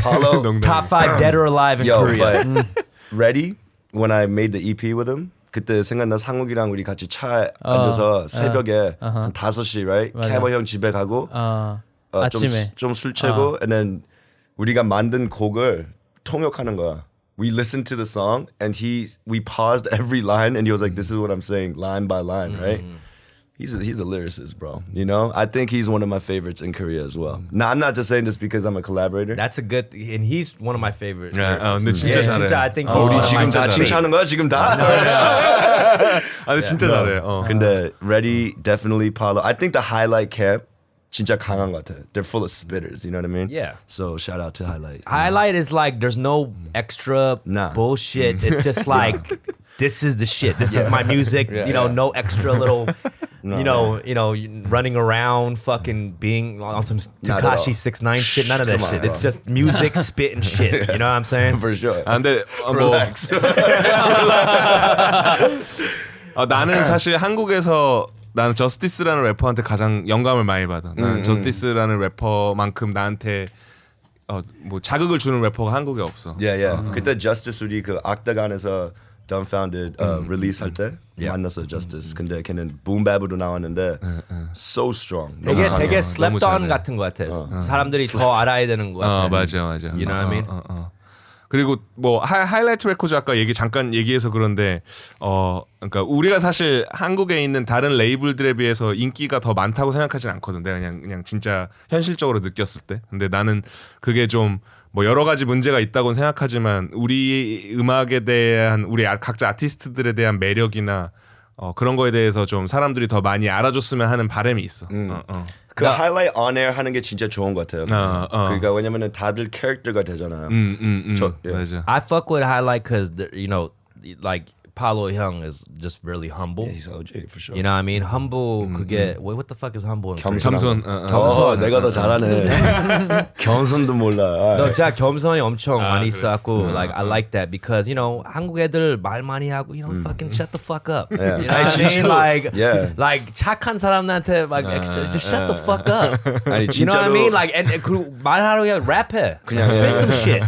Paulo, top 5 dead or alive in Yo, Korea. but Ready? When I made the EP with him, 그때 생각나 상욱이랑 우리 같이 차에 앉아서 새벽에 한 5시, right? 캐버 형 집에 가고 아침에. 좀 술 채고 and then 우리가 만든 곡을 통역하는 거야. We listened to the song and we paused every line and he was like, "This is what I'm saying, line by line, right?" He's a lyricist, bro. You know, I think he's one of my favorites in Korea as well. Now, I'm not just saying this because I'm a collaborator. That's a good, and he's one of my favorite. 야, lyricists. 근데 진짜 잘해. 진짜 I think he's 우리 one of 지금 my 다 favorite. 칭찬하는 거야 지금 다? 근데 진짜 잘해. 근데 Ready definitely Paulo. I think the Highlight camp 진짜 강한 것 같아. They're full of spitters. You know what I mean? Yeah. So shout out to Highlight. Highlight is like there's no extra Nah. bullshit. It's just like this is the shit. This is my music. You know, no extra little running around, fucking being on some Not at all. Tekashi 6ix9ine shit. None of that Come on, shit. bro. It's just music, spit, and shit. You know what I'm saying? For sure. 아, 근데 뭐 Relax. 나는 사실 한국에서 나는 저스티스라는 래퍼한테 가장 영감을 많이 받아. 나는 저스티스라는 래퍼만큼 나한테 뭐 자극을 주는 래퍼가 한국에 없어. Yeah. 그때 Justice 우리 그 악다간에서 Dumbfounded release 할 때 만났어 Justice. 근데 걔는 붐밥으로 나왔는데 so strong. 되게 너무 slept on 잘해. 같은 것 같아. 사람들이 더 알아야 되는 것 같아. 맞아. You know what I mean? 그리고 뭐 하이라이트 레코드 아까 잠깐 얘기해서 그런데 그러니까 우리가 사실 한국에 있는 다른 레이블들에 비해서 인기가 더 많다고 생각하진 않거든. 내가 그냥 진짜 현실적으로 느꼈을 때. 근데 나는 그게 좀 뭐 여러 가지 문제가 있다고는 생각하지만 우리 음악에 대한 우리 각자 아티스트들에 대한 매력이나 그런 거에 대해서 좀 사람들이 더 많이 알아줬으면 하는 바람이 있어. 그 highlight on air 하는 게 진짜 좋은 것 같아요. 그러니까 왜냐면은 다들 캐릭터가 되잖아요. 맞아. I fuck with Highlight because like Paulo Young is just really humble. He's OG for sure. You know what I mean? Humble. 그게 what the fuck is humble? in Korean? 겸손. 겸손. 내가 더 잘하네. 겸손도 몰라. 너 진짜 겸손이 엄청 많이 있어갖고 like I like that because 한국 애들 말 많이 하고 fucking shut the fuck up. Yeah. You know what I mean? Like like 착한 사람한테 like extra just shut the fuck up. 아니 You know what I 진짜로 mean? Like and 그 말하러 그냥 랩해. spit some shit.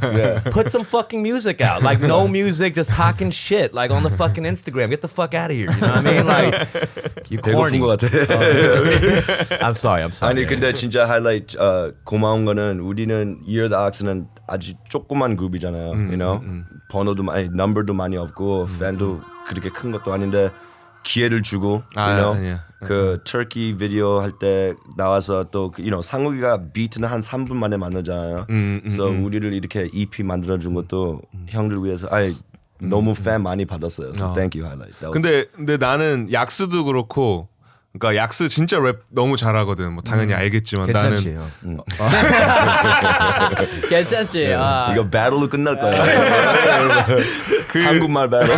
Put some fucking music out. Like no music, just talking shit. Like on the fucking Instagram. Get the fuck out of here. You know what I mean? Like you corny. 배고픈 것 같아. I'm sorry. 아니 근데 진짜 하이라이트 고마운 거는 우리는 Ear the Ox는 아주 조그만 그룹이잖아요. You know? 번호도 많이, number도 많이 없고 팬도 그렇게 큰 것도 아닌데 기회를 주고, you know? 아니야. 그 터키 비디오 할 때 나와서 또 상욱이가 비트는 한 3분 만에 만들잖아요. 그래서 우리를 이렇게 EP 만들어 준 것도 형들 위해서 너무 팬 많이 받았어요. So thank you, highlight. 근데 나는 약스도 그렇고, 그러니까 약스 진짜 랩 너무 잘하거든. 뭐 당연히 알겠지만 괜찮지. 나는 괜찮지. 이거 배틀로 끝날 거야. 한국말 배틀.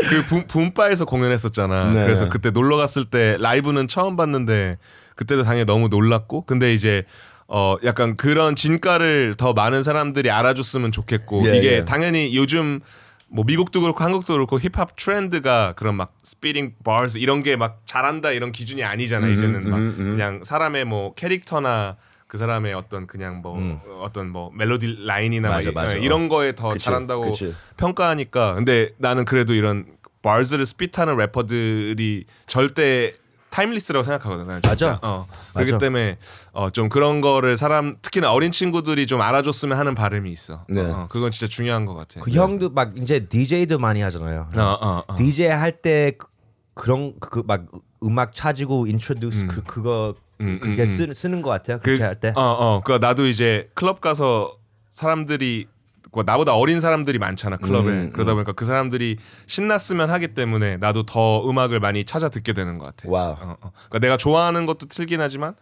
그 붐바에서 공연했었잖아. 네. 그래서 그때 놀러 갔을 때 라이브는 처음 봤는데 그때도 당연히 너무 놀랐고, 근데 이제 약간 그런 진가를 더 많은 사람들이 알아줬으면 좋겠고, 이게 당연히 요즘 뭐 미국도 그렇고 한국도 그렇고 힙합 트렌드가 그런 막 스피딩 버스 이런 게 막 잘한다 이런 기준이 아니잖아. 이제는 막 그냥 사람의 뭐 캐릭터나 그 사람의 어떤 그냥 뭐 어떤 뭐 멜로디 라인이나 맞아. 이런 거에 더 잘한다고 평가하니까. 근데 나는 그래도 이런 버스를 스핏하는 래퍼들이 절대 타임리스라고 생각하거든. 나는 진짜. 그렇기 때문에 좀 그런 거를 특히나 어린 친구들이 좀 알아줬으면 하는 바람이 있어. 네. 그건 진짜 중요한 것 같아. 그 형도 막 이제 DJ도 많이 하잖아요. DJ 할 때 그런 막 음악 찾고 인트로듀스 그거 그게 쓰는 것 같아요. 그렇게 할 때. 그러니까 나도 이제 클럽 가서 사람들이 나보다 어린 사람들이 많잖아 클럽에. 그러다 보니까 그 사람들이 신났으면 하기 때문에 나도 더 음악을 많이 찾아 듣게 되는 것 같아. 와우. 그러니까 내가 좋아하는 것도 틀긴 하지만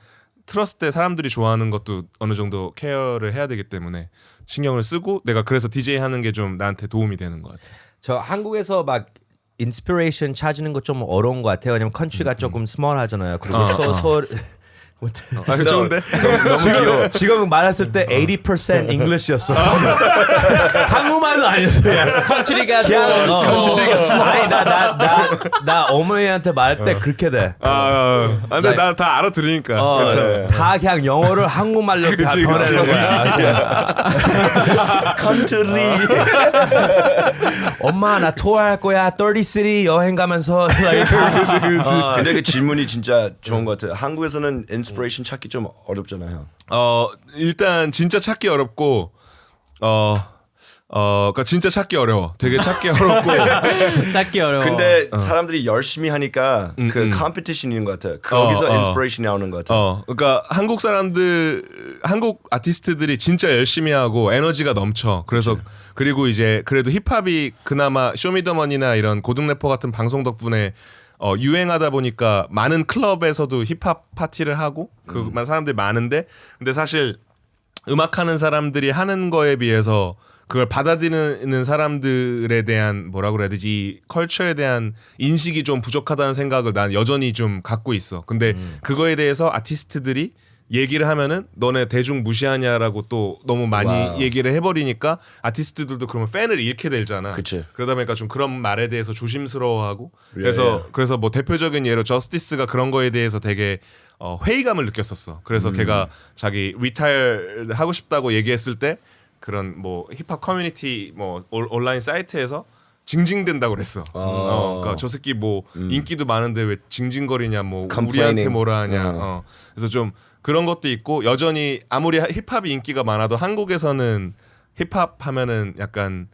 틀었을 때 사람들이 좋아하는 것도 어느 정도 케어를 해야 되기 때문에 신경을 쓰고, 내가 그래서 DJ 하는 게 좀 나한테 도움이 되는 것 같아. 저 한국에서 막 인스피레이션 찾는 거 좀 어려운 것 같아요. 왜냐면 컨트리가 조금 스몰하잖아요. 그리고 좋은데? 너무 귀여워. 지금 말했을 때 80% English였어. 한국말도 아니었어요. 컨트리가 아니 나 어머니한테 말할 때 그렇게 돼. 근데 나 다 알아들으니까. 괜찮아. 다 그냥 영어를 한국말로 다 변하는 거야. 컨트리. 엄마 나 투어할 거야. 30city 여행 가면서. 근데 그 질문이 진짜 좋은 것 같아요. 한국에서는 인스피레이션 찾기 좀 어렵잖아요. 일단 진짜 찾기 어렵고, 그러니까 진짜 찾기 어려워. 되게 찾기 어렵고. 찾기 어려워. 근데 사람들이 열심히 하니까 그 컴피티션인 것 같아요. 거기서 인스피레이션이 나오는 것 같아요. 그러니까 한국 아티스트들이 진짜 열심히 하고 에너지가 넘쳐. 그래서 그리고 이제 그래도 힙합이 그나마 쇼미더머니나 이런 고등 래퍼 같은 방송 덕분에 유행하다 보니까 많은 클럽에서도 힙합 파티를 하고 그만 사람들이 많은데, 근데 사실 음악하는 사람들이 하는 거에 비해서 그걸 받아들이는 사람들에 대한 뭐라고 그래야 되지 이 컬처에 대한 인식이 좀 부족하다는 생각을 난 여전히 좀 갖고 있어. 근데 그거에 대해서 아티스트들이 얘기를 하면은 너네 대중 무시하냐라고 또 너무 많이 와우. 얘기를 해버리니까 아티스트들도 그러면 팬을 잃게 되잖아. 그치. 그러다 보니까 좀 그런 말에 대해서 조심스러워하고 예. 그래서 뭐 대표적인 예로 저스티스가 그런 거에 대해서 되게 회의감을 느꼈었어. 그래서 걔가 자기 리타일 하고 싶다고 얘기했을 때 그런 뭐 힙합 커뮤니티 뭐 온라인 사이트에서 징징댄다고 그랬어. 그러니까 저 새끼 뭐 인기도 많은데 왜 징징거리냐 뭐 Complaining. 우리한테 뭐라 하냐. 그래서 좀 그런 것도 있고 여전히 아무리 힙합이 인기가 많아도 한국에서는 힙합 하면은 약간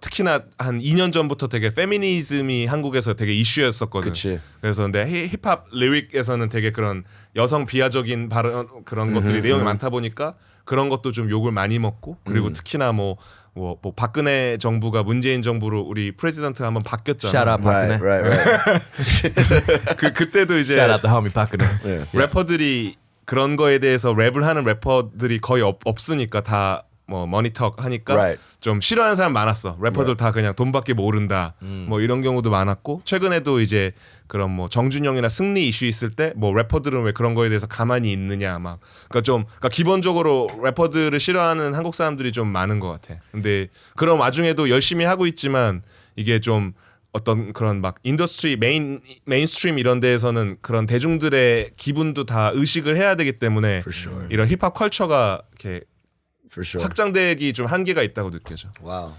특히나 한 2년 전부터 되게 페미니즘이 한국에서 되게 이슈였었거든. 그치. 그래서 근데 힙합 리릭에서는 되게 그런 여성 비하적인 발언 그런 것들이 내용이 많다 보니까 그런 것도 좀 욕을 많이 먹고 그리고 특히나 뭐 박근혜 정부가 문재인 정부로 우리 프레지던트가 한번 바뀌었잖아. Shout out 박근혜. Right. 그때도 이제 Shout out the homie 박근혜. 래퍼들이 그런 거에 대해서 랩을 하는 래퍼들이 거의 없으니까 다 뭐 머니턱 하니까 Right. 좀 싫어하는 사람 많았어. 래퍼들 다 그냥 돈밖에 모른다. 뭐 이런 경우도 많았고 최근에도 이제 그런 뭐 정준영이나 승리 이슈 있을 때 뭐 래퍼들은 왜 그런 거에 대해서 가만히 있느냐 막 그러니까 기본적으로 래퍼들을 싫어하는 한국 사람들이 좀 많은 것 같아. 근데 그런 와중에도 열심히 하고 있지만 이게 좀 어떤 그런 막 인더스트리 메인스트림 이런 데에서는 그런 대중들의 기분도 다 의식을 해야 되기 때문에 이런 힙합 컬처가 이렇게 For sure. 확장되기 좀 한계가 있다고 느껴져. Wow.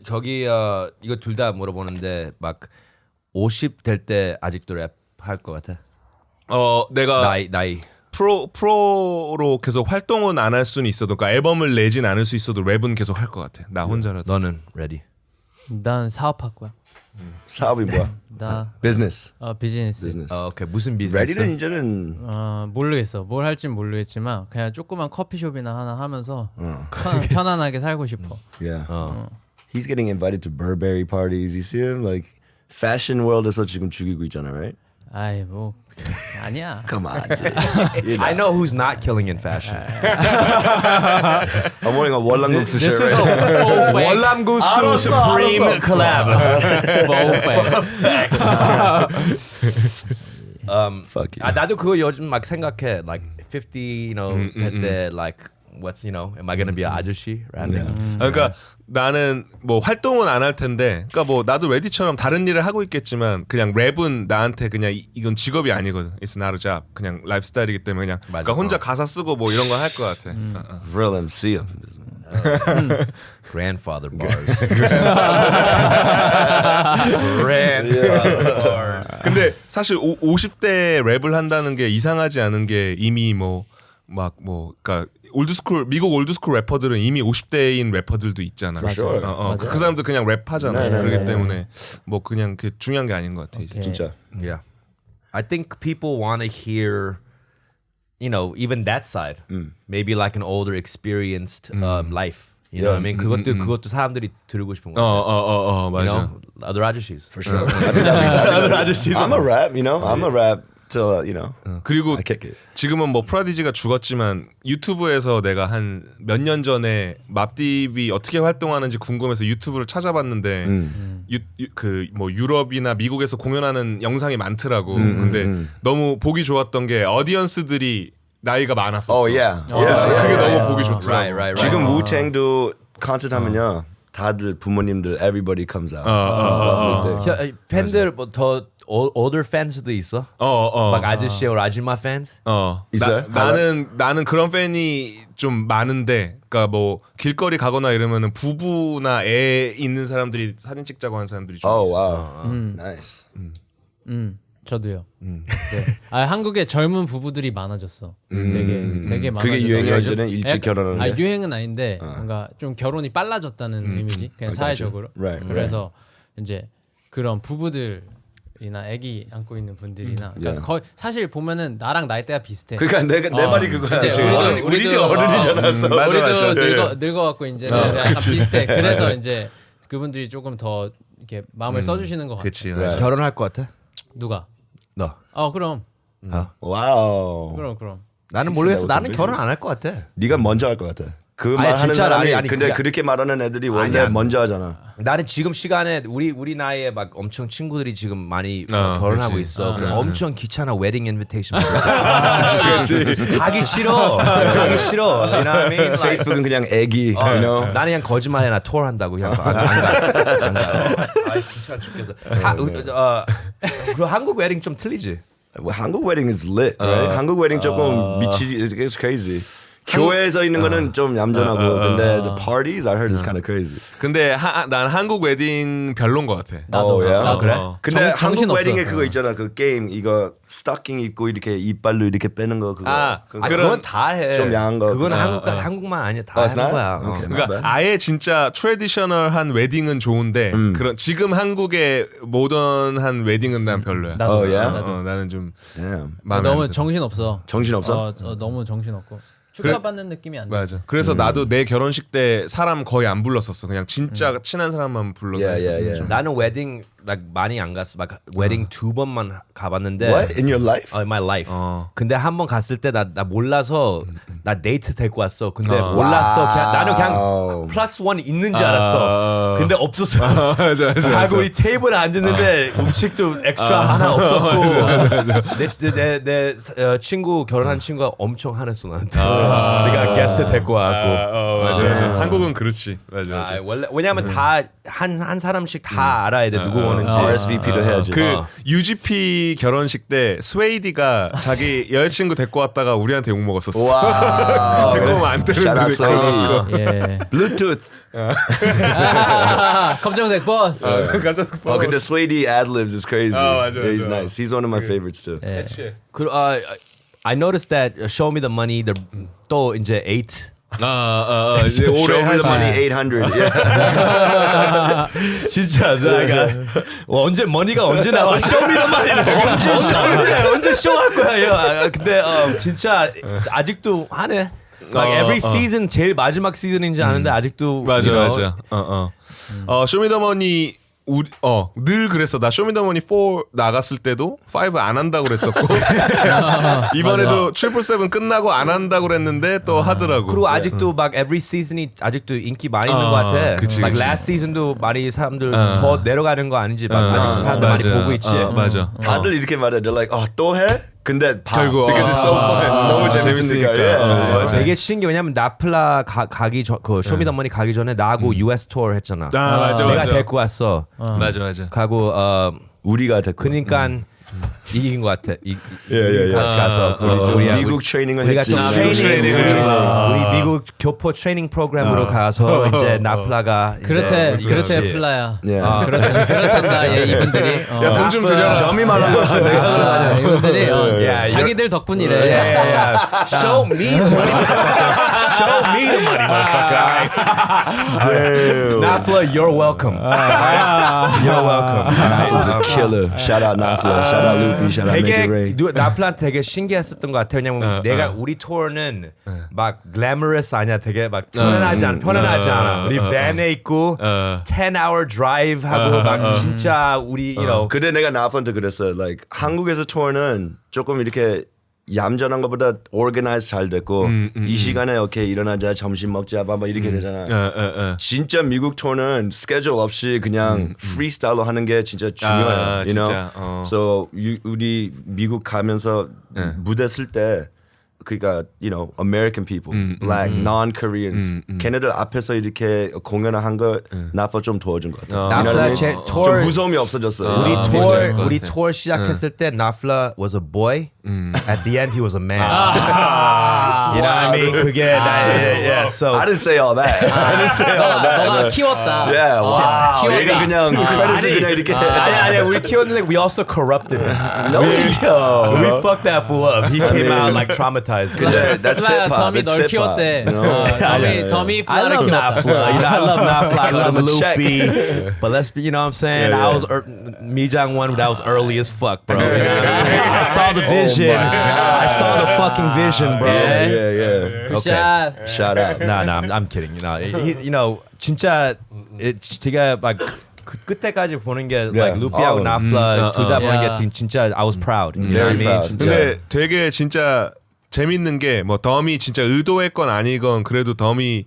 저기 이거 둘 다 물어보는데 막 50 될 때 아직도 랩 할 것 같아? 내가 나이. 프로로 계속 활동은 안 할 수는 있어도 그러니까 앨범을 내진 않을 수 있어도 랩은 계속 할 것 같아. 나 혼자라도. 너는 ready? 난 사업할 거야. 사업이 뭐야? 나 Business. 비즈니스. Business. 오케이 무슨 비즈니스? Ready는 이제는 모르겠어. 뭘 할진 모르겠지만 그냥 조그만 커피숍이나 하나 하면서 편안하게 살고 싶어. Yeah. He's getting invited to Burberry parties. You see him like fashion world에서 지금 죽이고 있잖아, right? 아이 뭐 아니야. Come on. Dude. I know who's not killing in fashion. I'm wearing a 월남국수 shirt. This is right? a faux fake. 월남국수 Supreme collab. Faux fake. Fuck you. 나도 그거 요즘 막 생각해. Like 50, 될 때 like what's am I gonna be a 아저씨 rapping? 그러니까 나는 뭐 활동은 안 할 텐데, 그러니까 뭐 나도 레디처럼 다른 일을 하고 있겠지만 그냥 랩은 나한테 그냥 이건 직업이 아니거든. It's not a job. 그냥 라이프스타일이기 때문에 그냥 그러니까 혼자 가사 쓰고 뭐 이런 거 할 것 같아. Real MC up in this man. Grandfather bars. Grandfather bars. 근데 사실 50대 랩을 한다는 게 이상하지 않은 게 이미 그러니까 올드스쿨 미국 올드스쿨 래퍼들은 이미 50대인 래퍼들도 있잖아. sure. 그 사람도 그냥 랩하잖아. 네, 네, 그렇기 네. 때문에 뭐 그냥 그 중요한 게 아닌 것 같아 이제. 진짜. Yeah. I think people want to hear, even that side. Maybe like an older, experienced life. You know what I mean? 그것도 사람들이 들고 싶은 거. 맞아. Other 아저씨s. For sure. I'm a rap, I'm a rap till, 그리고 I kick it. 지금은 뭐 프라디지가 죽었지만 유튜브에서 내가 한 몇 년 전에 맙딥이 어떻게 활동하는지 궁금해서 유튜브를 찾아봤는데 뭐 유럽이나 미국에서 공연하는 영상이 많더라고. 근데 너무 보기 좋았던 게 어디언스들이 나이가 많았었어. Oh yeah. 나는 그게 너무 보기 좋더라고. Right. 지금 우탱도 콘서트 하면요. 다들 부모님들 everybody comes out. 팬들 더 older fans도 있어? 막 아저씨 or 아줌마 fans? 있어요? 나는 그런 팬이 좀 많은데, 그러니까 뭐 길거리 가거나 이러면은 부부나 애 있는 사람들이 사진 찍자고 하는 사람들이 좀 Oh 있어. wow. Nice. 저도요. 네. 한국에 젊은 부부들이 많아졌어. 되게 많아졌어. 그게 유행이야 이제는 일찍 약간- 결혼하는데. 유행은 아닌데 뭔가 좀 결혼이 빨라졌다는 이미지. 그냥 사회적으로. Right, 그래서 이제 그런 부부들이나 아기 안고 있는 분들이나 그러니까 Yeah. 거의 사실 보면은 나랑 나이대가 비슷해. 그러니까 내 말이 그거야. 이제 우리도 어른이잖아. 우리도 늙어갖고 이제 약간 비슷해. 그래서 이제 그분들이 조금 더 이렇게 마음을 써주시는 것 같아. 그치. 결혼할 것 같아? 누가? 너. 그럼. 와우. 그럼. 나는 모르겠어. that was 나는 amazing. 결혼 안 할 것 같아. 네가 먼저 할 것 같아. 그 말 하는 진짜로, 사람이 아니, 근데 그게- 그렇게 말하는 애들이 원래 아니야. 먼저 하잖아. 나는 지금 시간에 우리 나이에 막 엄청 친구들이 지금 많이 결혼하고 그치. 있어. 그래, 엄청 귀찮아 웨딩 인비테이션. 가기 싫어. 가기 싫어. You know what I mean? 페이스북은 그냥 애기. you know? 나는 그냥 거짓말해 나 투어 한다고 그냥 안 가. 아 귀찮아 죽겠어. 그 한국 웨딩 좀 틀리지. Well, 한국 wedding is lit. Right? 한국 wedding 조금 미치지. It's crazy. 교회에서 있는 거는 좀 얌전하고 근데 the parties I heard is kind of crazy. 근데 난 한국 웨딩 별론 것 같아. 나도 yeah? 나도. 그래? 근데 정- 한국 정신 없어. 웨딩에 그거 있잖아. 그 게임 이거 스타킹 입고 이렇게 이빨로 이렇게 빼는 거 그거. 그거 그건 다 해. 좀 야한 거. 그건 한국만 아니야. 다 it's 하는 not? 거야. Okay. 그러니까 아예 진짜 트레디셔널한 웨딩은 좋은데 그런 지금 한국의 모던한 웨딩은 난 별로야. 나도. yeah? 나도. 나는 좀 Damn. 마음에 안 너무 들어. 정신 없어. 정신 없어? 너무 정신 없고 축하받는 느낌이 안 나. 맞아. 그래서 나도 내 결혼식 때 사람 거의 안 불렀었어. 그냥 진짜 친한 사람만 불러서 Yeah, 했었어. yeah, yeah. 나는 웨딩 막 많이 안 갔어. 막 웨딩 2번만 가봤는데. What in your life? In my life. 근데 한 번 갔을 때 나 몰라서 나 데이트 데리고 왔어. 근데 몰랐어. 나는 그냥 플러스 원 있는 줄 알았어. 근데 없었어. 맞아. 가고 우리 테이블에 앉았는데 음식도 엑스트라 하나 없었고. 내 친구 결혼한 친구가 엄청 화냈어 나한테. 내가 게스트 데리고 왔고. 맞아. 한국은 그렇지. 맞아. 원래 왜냐면 다 한 사람씩 다 알아야 돼 누구 오는지. RSVP도 해야지. 그 UGP 결혼식 때 스웨이디가 자기 여자친구 데리고 왔다가 우리한테 욕 먹었었어. 와. 데리고 오면 안 되는데. Shout out Swedy. 예. Bluetooth. 검정색 버스. 깜짝 Oh, 근데 Swedy ad-libs is crazy. 맞아, Yeah, he's 맞아. nice. He's one of my favorites too. 예. I noticed that Show Me the Money 또 이제 8 이제 Show 오래 me the 하지. money 800. Yeah. 진짜 내가 언제 머니가 언제 나와? Show Me the Money 언제 쇼할 거야? 야. 근데 진짜 아직도 하네. Like every season 제일 마지막 시즌인지 아는데 아직도 맞아 you know, 맞아. 쇼미더머니 늘 그랬어. 나 쇼미더머니 4 나갔을 때도 5 안 한다고 그랬었고 이번에도 777 끝나고 안 한다고 그랬는데 또 하더라고. 그리고 아직도 막 every season이 아직도 인기 많이 있는 것 같아. 그치, like 그치. last season도 많이 사람들 더 내려가는 거 아닌지 막 아직 사람들 많이 보고 있지. 맞아. 다들 이렇게 말해. They're like, 또 해? 근데 봐. 결국, Because it's so fun. 너무 재밌으니까. Yeah. 맞아. 되게 신기해. 왜냐면 나플라 가기 전 그 쇼미더머니 가기 전에 나하고 US 투어 했잖아. 맞아, 내가 맞아. 데리고 왔어. 맞아. 가고 우리가 됐고. 그러니까 이긴 것 같아. 예. 같이 가서 우리 미국 트레이닝을 우리가 했지. 좀 미국 트레이닝을 트레이닝을 해서. 우리 미국 교포 트레이닝 프로그램으로 가서 이제 나플라가 그렇대 이제 그렇대 플라야. Yeah. 그렇단다 얘 이분들이. 야 돈 좀 드려라. 점이 말한 거야. 내가 이분들이 야, 자기들 덕분이래. Yeah. Show me the money, motherfucker. Show me the money, motherfucker. Nafla, you're welcome. You're welcome. Nafla's a killer. Shout out Nafla. Shout out Loopy. Shout out Make It 되게 Rain. 나플한테 되게 신기했었던 것 같아요. 왜냐면 내가 우리 투어는 막 glamorous 아니야. 되게 막 편안하지 않아. 우리 밴에 있고 10-hour drive 하고 막 진짜 우리 you know 근데 내가 나한테 그랬어. Like 한국에서 투어는 조금 이렇게 얌전한 것보다 organize 잘 됐고 이 시간에 오케이 일어나자 점심 먹자 막 이렇게 되잖아. 진짜 미국 투어는 스케줄 없이 그냥 프리스타일로 하는 게 진짜 중요해요. You know? 진짜, So 우리 미국 가면서 무대 쓸 때 그러니까 you know American people, black, non-Koreans 걔네들 앞에서 이렇게 공연을 한 거 나파 좀 도와준 것 같아. You know what I 나플라 제 mean? 투어 좀 무서움이 없어졌어. 우리 뭔지 알것 우리 같아. 투어 시작했을 때 나플라 was a boy. At the end he was a man. You know what I mean? 그게 yeah. So I didn't say all that. I didn't say all that. 너가 키웠다. Yeah, wow. 키웠다. 얘가 그냥 크레딧을 그냥 이렇게. 아니 we 키웠는데 we also corrupted him. No, yo. We fucked that fool up. He came out like traumatized. 근데 that's hip hop. 덤이 It's 널 hip hop. 키웠대. You know? 덤이 I 플라를 love 키웠다. Nafla. You know, I love Nafla. I Cut love him a check. Loopy. But let's be, you know what I'm saying? Yeah, I was Mijang one. That was early as fuck, bro. You know what I'm saying? I saw the vision. I saw the fucking vision, bro. Yeah. 굿샷. Shout out. Nah, I'm kidding. You know, 진짜 제가 막 끝에까지 보는 게 like 루피하고 나플라 둘 다 보는 게 진짜 I was proud. You know what I Very mean? proud. 진짜. 근데 되게 진짜 재밌는 게 뭐 덤이 진짜 의도했건 아니건 그래도 덤이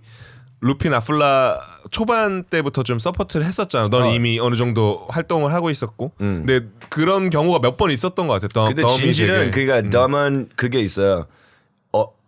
루핀 아플라 초반 때부터 좀 서포트를 했었잖아. 넌 이미 어느 정도 활동을 하고 있었고. 근데 그런 경우가 몇 번 있었던 것 같아. 근데 진실은 그러니까 덤은 그게 있어요.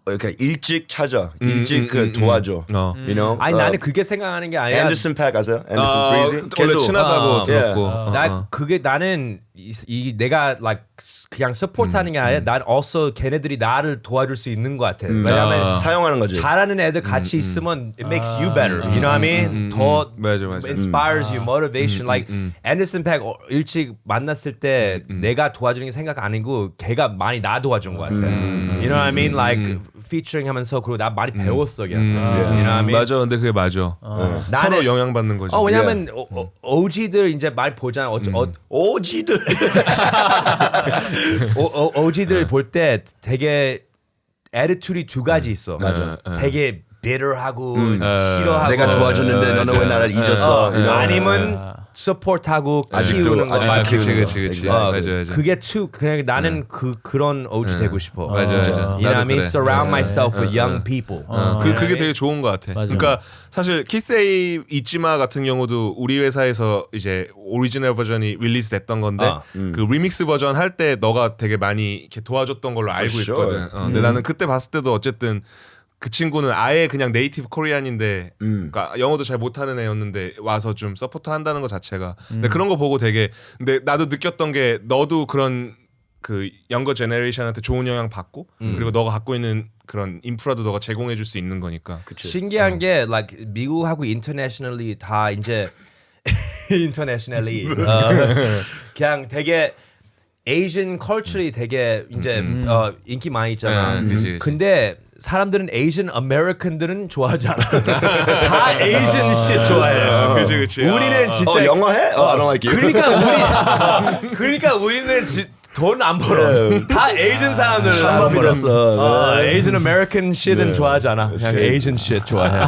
그러니까 일찍 찾아, 일찍 그 도와줘. You know? 아니 나는 그게 생각하는 게 아니라 앤더슨 팩 아세요? 앤더슨 브리지? 원래 친하다고 들었고. 나 그게 나는 이 내가 like 그냥 서포트하는 게 아니라 난 also 걔네들이 나를 도와줄 수 있는 것 같아. 왜냐면 사용하는 거지. 잘하는 애들 같이 있으면 it makes you better. You know what I mean? 더 맞아. inspires you, motivation. Like 앤더슨 팩 일찍 만났을 때 내가 도와주는 게 생각 아니고 걔가 많이 나 도와준 것 같아. You know what I mean? Like featuring 하면서 그리고 나 많이 배웠어 걔한테. You know what I mean? 맞아. 근데 그게 맞아. 서로 영향받는 거지. 왜냐면 OG들 이제 많이 보잖아. 오지들. OG들 볼 때 되게 attitude이 두 가지 있어. 맞아. 되게 bitter하고 싫어하고 내가 도와줬는데 너는 왜 나를 잊었어? 아니면 support하고 키우는 거. 그치. 맞아. 그게 그냥 나는 그런 OG 되고 싶어. 맞아. You know what I mean? Surround myself with young people. 그게 되게 좋은 것 같아. 맞아. 그러니까 사실 키세이 이치마 같은 경우도 우리 회사에서 이제 오리지널 버전이 릴리즈 됐던 건데 그 리믹스 버전 할 때 너가 되게 많이 이렇게 도와줬던 걸로 알고 있거든. 근데 나는 그때 봤을 때도 어쨌든 그 친구는 아예 그냥 네이티브 코리안인데 그러니까 영어도 잘 못하는 애였는데 와서 좀 서포트 한다는 것 자체가 근데 그런 거 보고 되게 근데 나도 느꼈던 게 너도 그런 그 영거 제너레이션한테 좋은 영향 받고 그리고 너가 갖고 있는 그런 인프라도 너가 제공해 줄 수 있는 거니까. 신기한 게 like 미국하고 internationally 다 이제 internationally 그냥 되게 Asian culture이 되게 이제 인기 많이 있잖아. 그치. 근데 사람들은 Asian American들은 좋아하지 않아. 다 Asian shit 좋아해요. 그치. 우리는 진짜 영어 해? I don't like you. 그러니까 우리는 돈 안 벌어. 다 Asian 사람들. 찬밥이었어. Asian American shit은 좋아하지 않아. 그냥 Asian shit 좋아해.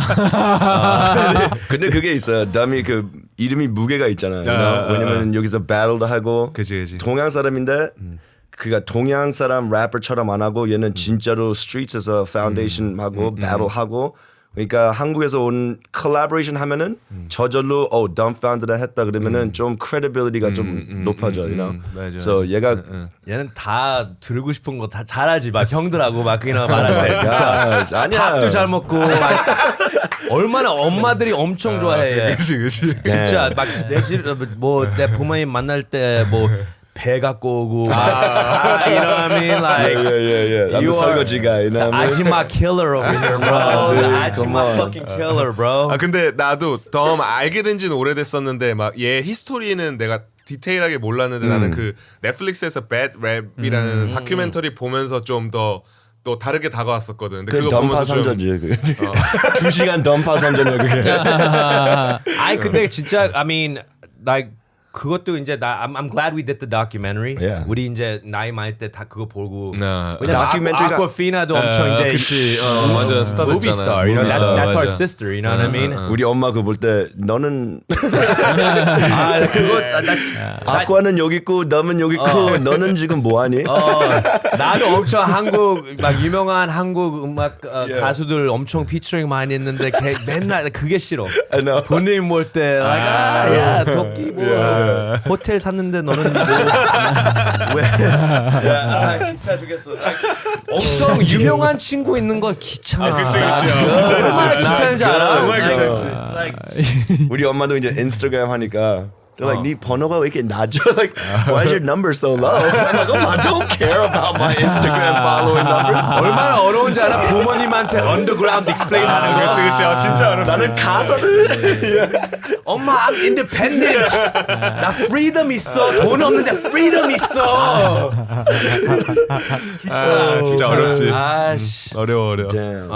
근데 그게 있어요. 덤이 그 이름이 무게가 있잖아요. you know? 왜냐면 여기서 battle도 하고 그치. 동양 사람인데 그가 동양 사람 래퍼처럼 안 하고 얘는 진짜로 스트리트에서 파운데이션 하고 battle 하고 그러니까 한국에서 온 콜라보레이션 하면은 저절로 덤파운드다 했다 그러면은 좀 크레디빌리티가 좀 높아져, you know. 맞아. So 얘가 얘는 다 들고 싶은 거 다 잘하지. 막 형들하고 막 그냥 말할 때 진짜 아니야. 밥도 잘 먹고 막 얼마나 엄마들이 엄청 좋아해. 얘. 그치. 진짜 막 내 집 뭐 내 부모님 만날 때 뭐 배 갖고 오고 막 you know what I mean? Like yeah. you 나도 are 설거지가, you know what I mean? 아지마 killer over here, bro. dude, 아지마 come on. fucking killer, bro. 근데 나도 덤 알게 된 지는 오래됐었는데 막 얘 히스토리는 내가 디테일하게 몰랐는데 나는 그 넷플릭스에서 Bad Rap이라는 다큐멘터리 보면서 좀 더 또 다르게 다가왔었거든. 근데 그 그거 덤파 보면서 좀 선전지. 2시간 덤파 선전이야 그게. 아니 근데 진짜 I mean like 그것도 이제 I'm glad we did the documentary. Yeah. 우리 이제 나이 많을 때 다 그거 보고. 나 다큐멘터리가- 아쿠아피나도 엄청 이제 그치. 완전 스타 movie 됐잖아. star. You know, that's our 맞아. sister. You know what I mean? 우리 엄마 그거 볼 때 너는 아 그거 아쿠아는 여기 있고 너는 여기 있고 너는 지금 뭐하니? 나도 엄청 한국 막 유명한 한국 음악 가수들 엄청 피처링 많이 했는데 맨날 그게 싫어. I know. 본인 몰때 야 도끼 뭐 호텔 샀는데 너는 뭐왜 기차 주겠어. 엄청 유명한 친구 있는 거 귀찮아. 얼마나 귀찮은지 알아? 정말 귀찮지. Like, 우리 엄마도 이제 인스타그램 하니까 they're like 네 번호가 왜 이렇게 낮아? Like why is your number so low? I'm like, I don't care about my Instagram following numbers. 얼마나 어려운지 알아? 부모님한테 underground explain 하는 거. 그치. 진짜 어렵지. 나는 가사를 엄마, I'm independent. 나 freedom 있어. 돈 없는데 freedom 있어. 진짜 어렵지. 아씨. 어려워. Damn.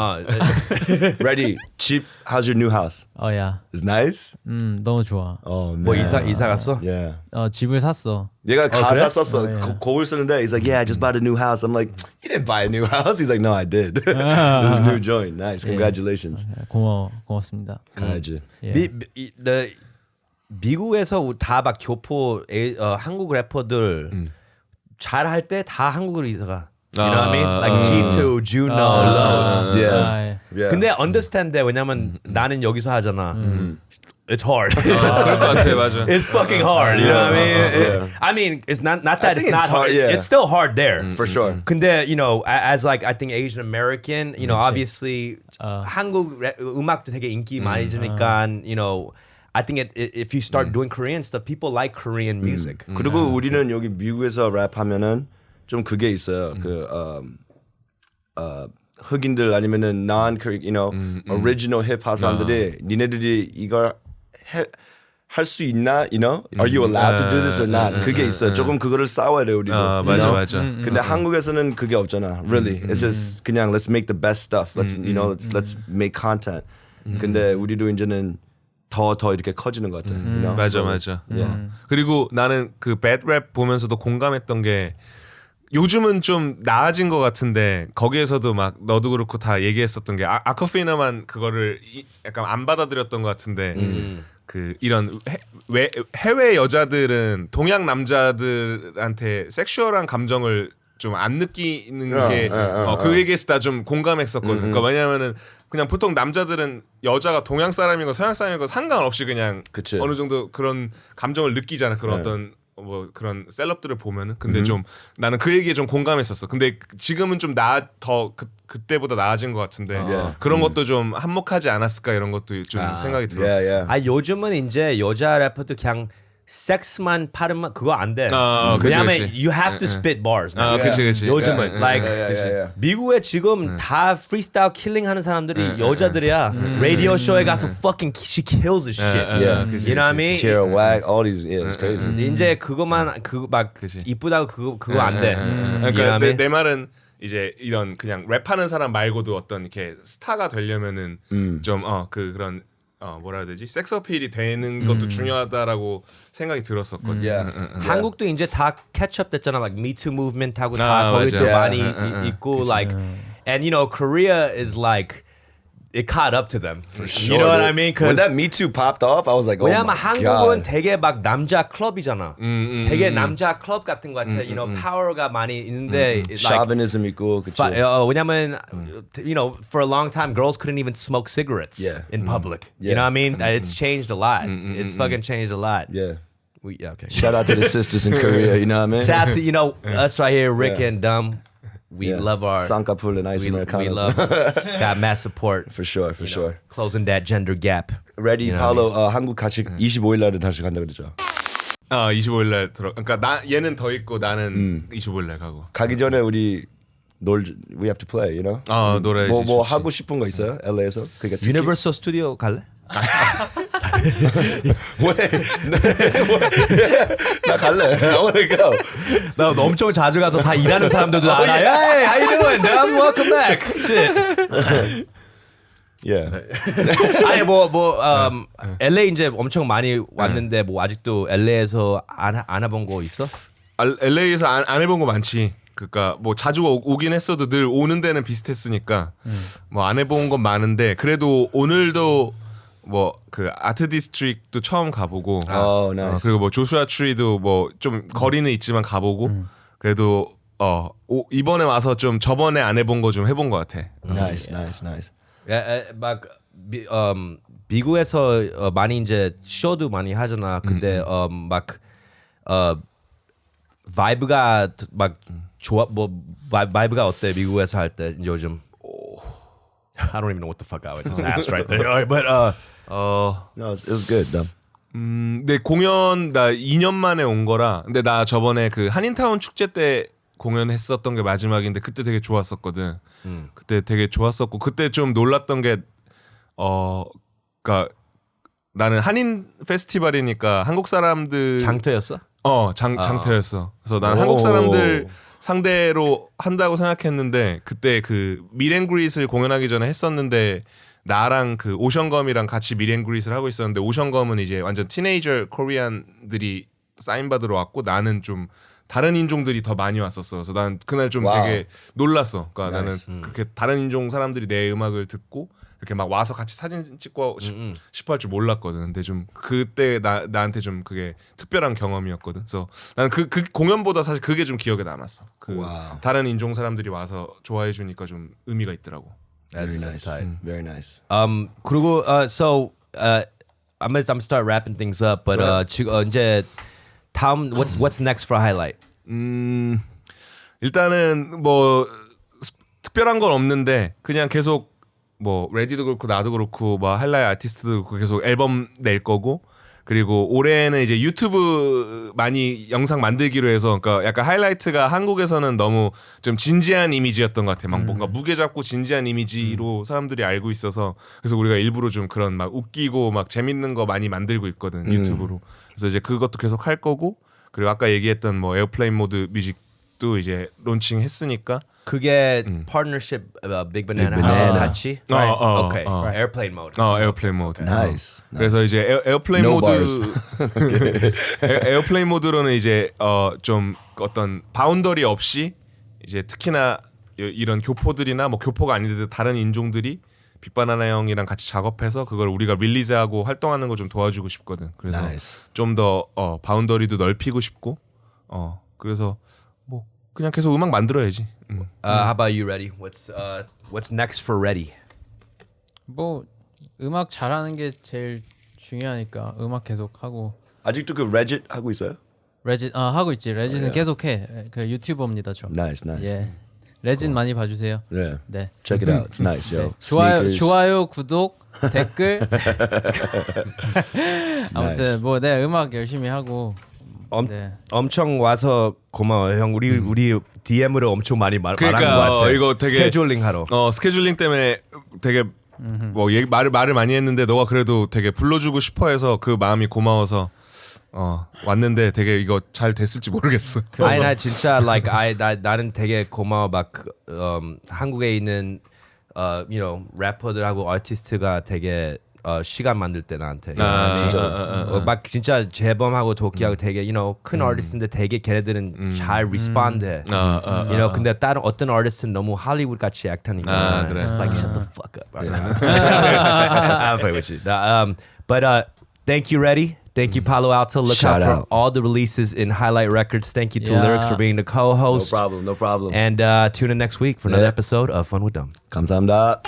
Ready? 집, how's your new house? 야. It's nice? 너무 좋아. Oh man. 뭐 이사 갔어? Yeah. 집을 샀어. 얘가 가사 그래? 썼어. 곡을 쓰는데 he's like, yeah, I just bought a new house. I'm like, you didn't buy a new house. He's like, no, I did. It was a new joint. Nice. Congratulations. 고맙습니다. 가야지. 미국에서 다 막 교포 한국 래퍼들 잘할 때 다 한국으로 이사가. You know what I mean? Like G2, Juno, Los. Yeah. Yeah. 근데 understand that 왜냐면 나는 여기서 하잖아. It's hard. 그럴 것 같아, 맞아. It's fucking hard. You know what I mean? It's not that it's think not it's hard. hard, yeah. It's still hard there. For sure. 근데 you know, as like I think Asian American, you know, obviously 한국 음악도 되게 인기 많이 주니까, you know, I think if you start doing Korean stuff, people like Korean music. 그리고 우리는 여기 미국에서 랩하면은 좀 그게 있어요. 흑인들 아니면은 non-Korean, you know, original 힙합 사람들이 니네들이 이걸 할 수 있나, you know? Are you allowed to do this or not? 그게 있어요. 조금 그거를 싸워야 돼 우리도. 맞아, you know? 맞아. 근데 한국에서는 그게 없잖아. Really, it's just 그냥 let's make the best stuff. Let's you know, let's make content. 근데 우리도 이제는 더 이렇게 커지는 것 같아. You know? 맞아, So, 맞아. Yeah. 그리고 나는 그 배드랩 보면서도 공감했던 게 요즘은 좀 나아진 것 같은데 거기에서도 막 너도 그렇고 다 얘기했었던 게 아커피나만 그거를 약간 안 받아들였던 것 같은데 그 이런 해외 여자들은 동양 남자들한테 섹슈얼한 감정을 좀 안 느끼는 게 그 얘기에서 다 좀 공감했었거든. 그러니까 왜냐면은 그냥 보통 남자들은 여자가 동양 사람이고 서양 사람이고 상관없이 그냥 그치. 어느 정도 그런 감정을 느끼잖아. 그런 어떤 뭐 그런 셀럽들을 보면은. 근데 좀 나는 그 얘기에 좀 공감했었어. 근데 지금은 좀 그때보다 나아진 것 같은데 그런 것도 좀 한몫하지 않았을까 이런 것도 좀 생각이 들었었어. Yeah, yeah. 아 요즘은 이제 여자 래퍼도 그냥 섹스만 파르만 그거 안 돼. 그치, 왜냐면 그치. you have to spit bars. now. 그치. 요즘은 like yeah. 미국에 지금 다 프리스타일 킬링 하는 사람들이 여자들이야. 라디오 쇼에 가서 fucking she kills the shit. Yeah. You know what I mean? Tierra Whack, all these, yeah, it's crazy. 이제 그거만 그막 이쁘다고 그거 안 돼. You know what 그러니까 I mean? 내 말은 이제 이런 그냥 랩하는 사람 말고도 어떤 이렇게 스타가 되려면은 좀 그런 뭐라 해야 되지? 섹스 어필이 되는 것도 중요하다라고 생각이 들었었거든. Yeah. 한국도 이제 다 캐치업 됐잖아. like Me Too movement 하고 다 맞아. 거기도 많이 Yeah. 있고 like and you know Korea is like it caught up to them. Sure, You know what dude. I mean? When 'Cause that Me Too popped off, I was like, oh 왜냐면 my 한국은 God. 되게 막 남자 클럽이잖아. 되게 남자 클럽 같은 것 같아. You know, 파워가 많이 있는데 it's like Chauvinism 있고, 그치? 왜냐면 you know, for a long time girls couldn't even smoke cigarettes Yeah. in public. Yeah. You know what I mean? It's changed a lot. It's fucking changed a lot. Yeah. Okay. Shout out to the sisters in Korea, you know what I mean? Shout out to, you know, us right here, Rick Yeah. and Dumb. We Yeah. love our 쌍꺼풀 and Ice we Americanos. love got mad support. For sure, for you know, sure. closing that gender gap. Ready, You know what I Paulo, 한국 같이 25일 날에 다시 간다 그러죠. 25일 날 들어. 그러니까 얘는 더 있고 나는 25일 날 가고. 가기 전에 우리 we have to play, you know? 노래 뭐 좋지. 하고 싶은 거 있어요? LA에서? 그러니까 특히- Universal Studio 갈래? 나 갈래. I wanna go. 나 엄청 자주 가서 다 일하는 사람들도 알아. Hey, how you doing? Dumb? Welcome back. Shit. Yeah. 아니 LA 이제 엄청 많이 왔는데 뭐 아직도 LA에서 안 해본 거 있어? LA에서 안 해본 거 많지. 그러니까 뭐 자주 오긴 했어도 늘 오는 데는 비슷했으니까 뭐 안 해본 건 많은데 그래도 오늘도 뭐 그 아트 디스트릭도 처음 가보고 Oh, nice. 그리고 뭐 조슈아 트리도 뭐 좀 거리는 있지만 가보고 그래도 이번에 와서 좀 저번에 안 해본 거 좀 해본 것 같아. Nice, nice, nice. 막 미국에서 많이 이제 쇼도 많이 하잖아. 근데 막 바이브가 막 좋아 뭐 바이브가 어때 미국에서 할 때 요즘? I don't even know what the fuck I would just asked right there. But No, it was good, though. 내 공연 나 2년 만에 온 거라. 근데 나 저번에 그 한인타운 축제 때 공연했었던 게 마지막인데 그때 되게 좋았었거든. 그때 되게 좋았었고 그때 좀 놀랐던 게 그러니까 나는 한인 페스티벌이니까 한국 사람들 장터였어? 장터였어. 그래서 나는 한국 사람들 상대로 한다고 생각했는데 그때 그 미렌그릿을 공연하기 전에 했었는데 나랑 그 오션검이랑 같이 미렌그릿을 하고 있었는데 오션검은 이제 완전 티네이저 코리안들이 사인 받으러 왔고 나는 좀 다른 인종들이 더 많이 왔었어. 그래서 난 그날 좀 와우. 되게 놀랐어. 그러니까 나이스. 나는 그렇게 다른 인종 사람들이 내 음악을 듣고 이렇게 막 와서 같이 사진 찍고 싶어 할 줄 몰랐거든. 근데 좀 그때 나한테 좀 그게 특별한 경험이었거든. 그래서 나는 그 공연보다 사실 그게 좀 기억에 남았어. 그 와우. 다른 인종 사람들이 와서 좋아해 주니까 좀 의미가 있더라고. Very nice. Very nice. 그리고 so I'm gonna start wrapping things up, but 지금 이제 다음 what's next for Highlight? 일단은 뭐 특별한 건 없는데 그냥 계속 뭐 레디도 그렇고 나도 그렇고 뭐 할라의 아티스트도 그렇고 계속 앨범 낼 거고 그리고 올해는 이제 유튜브 많이 영상 만들기로 해서 그러니까 약간 하이라이트가 한국에서는 너무 좀 진지한 이미지였던 것 같아. 막 뭔가 무게 잡고 진지한 이미지로 사람들이 알고 있어서 그래서 우리가 일부러 좀 그런 막 웃기고 막 재밌는 거 많이 만들고 있거든 유튜브로. 그래서 이제 그것도 계속 할 거고 그리고 아까 얘기했던 뭐 에어플레인 모드 뮤직도 이제 론칭 했으니까 그게 partnership Big Banana Big Banana. 같이? Right? Okay. 어. Airplane mode. 에어플레인 모드. Nice. 그래서 이제 에어플레인 No 모드 bars. 에어플레인 모드로는 이제 좀 어떤 바운더리 없이 이제 특히나 이런 교포들이나 뭐 교포가 아니더라도 다른 인종들이 빅바나나 형이랑 같이 작업해서 그걸 우리가 릴리즈하고 활동하는 거 좀 도와주고 싶거든. 그래서 Nice. 좀 더 바운더리도 넓히고 싶고 그래서 뭐 그냥 계속 음악 만들어야지. How about you, Ready? What's next for Ready? 뭐 음악 잘하는 게 제일 중요하니까 음악 계속 하고 아직도 그 레짓 하고 있어요? 레짓 하고 있지. 레짓은 계속 해. 그 유튜버입니다, 저. Nice, nice. 예. 레짓 많이 봐주세요. Yeah. 네. Check it out. It's nice, yo. 좋아요, Sneakers. 좋아요, 구독, 댓글. 아무튼 Nice. 뭐 내 음악 열심히 하고. 네. 엄청 와서 고마워 형. 우리 DM으로 엄청 많이 말한 것 그러니까, 같아. 이거 되게- 스케줄링 하러. 스케줄링 때문에 되게 뭐 말을 많이 했는데 너가 그래도 되게 불러주고 싶어해서 그 마음이 고마워서 왔는데 되게 이거 잘 됐을지 모르겠어. 아니 나 진짜 나는 되게 고마워. 막 한국에 있는 래퍼들하고 아티스트가 되게 시간 만들 때 나한테 막 진짜 재범하고 도끼하고 되게 큰 아티스트인데 되게 걔네들은 잘 리스폰드해. 근데 다른 어떤 아티스트는 너무 할리우드 같이 액하니까 그래. It's like shut the fuck up. I'm playing with you. But thank you, Ready. Thank you, Palo Alto. Look Shout out for out. all the releases in Highlight Records. Thank you to Yeah. Lyrics for being the No co-host. problem, no problem. And tune in next week for another Yeah. episode of Fun with Dumb. 감사합니다.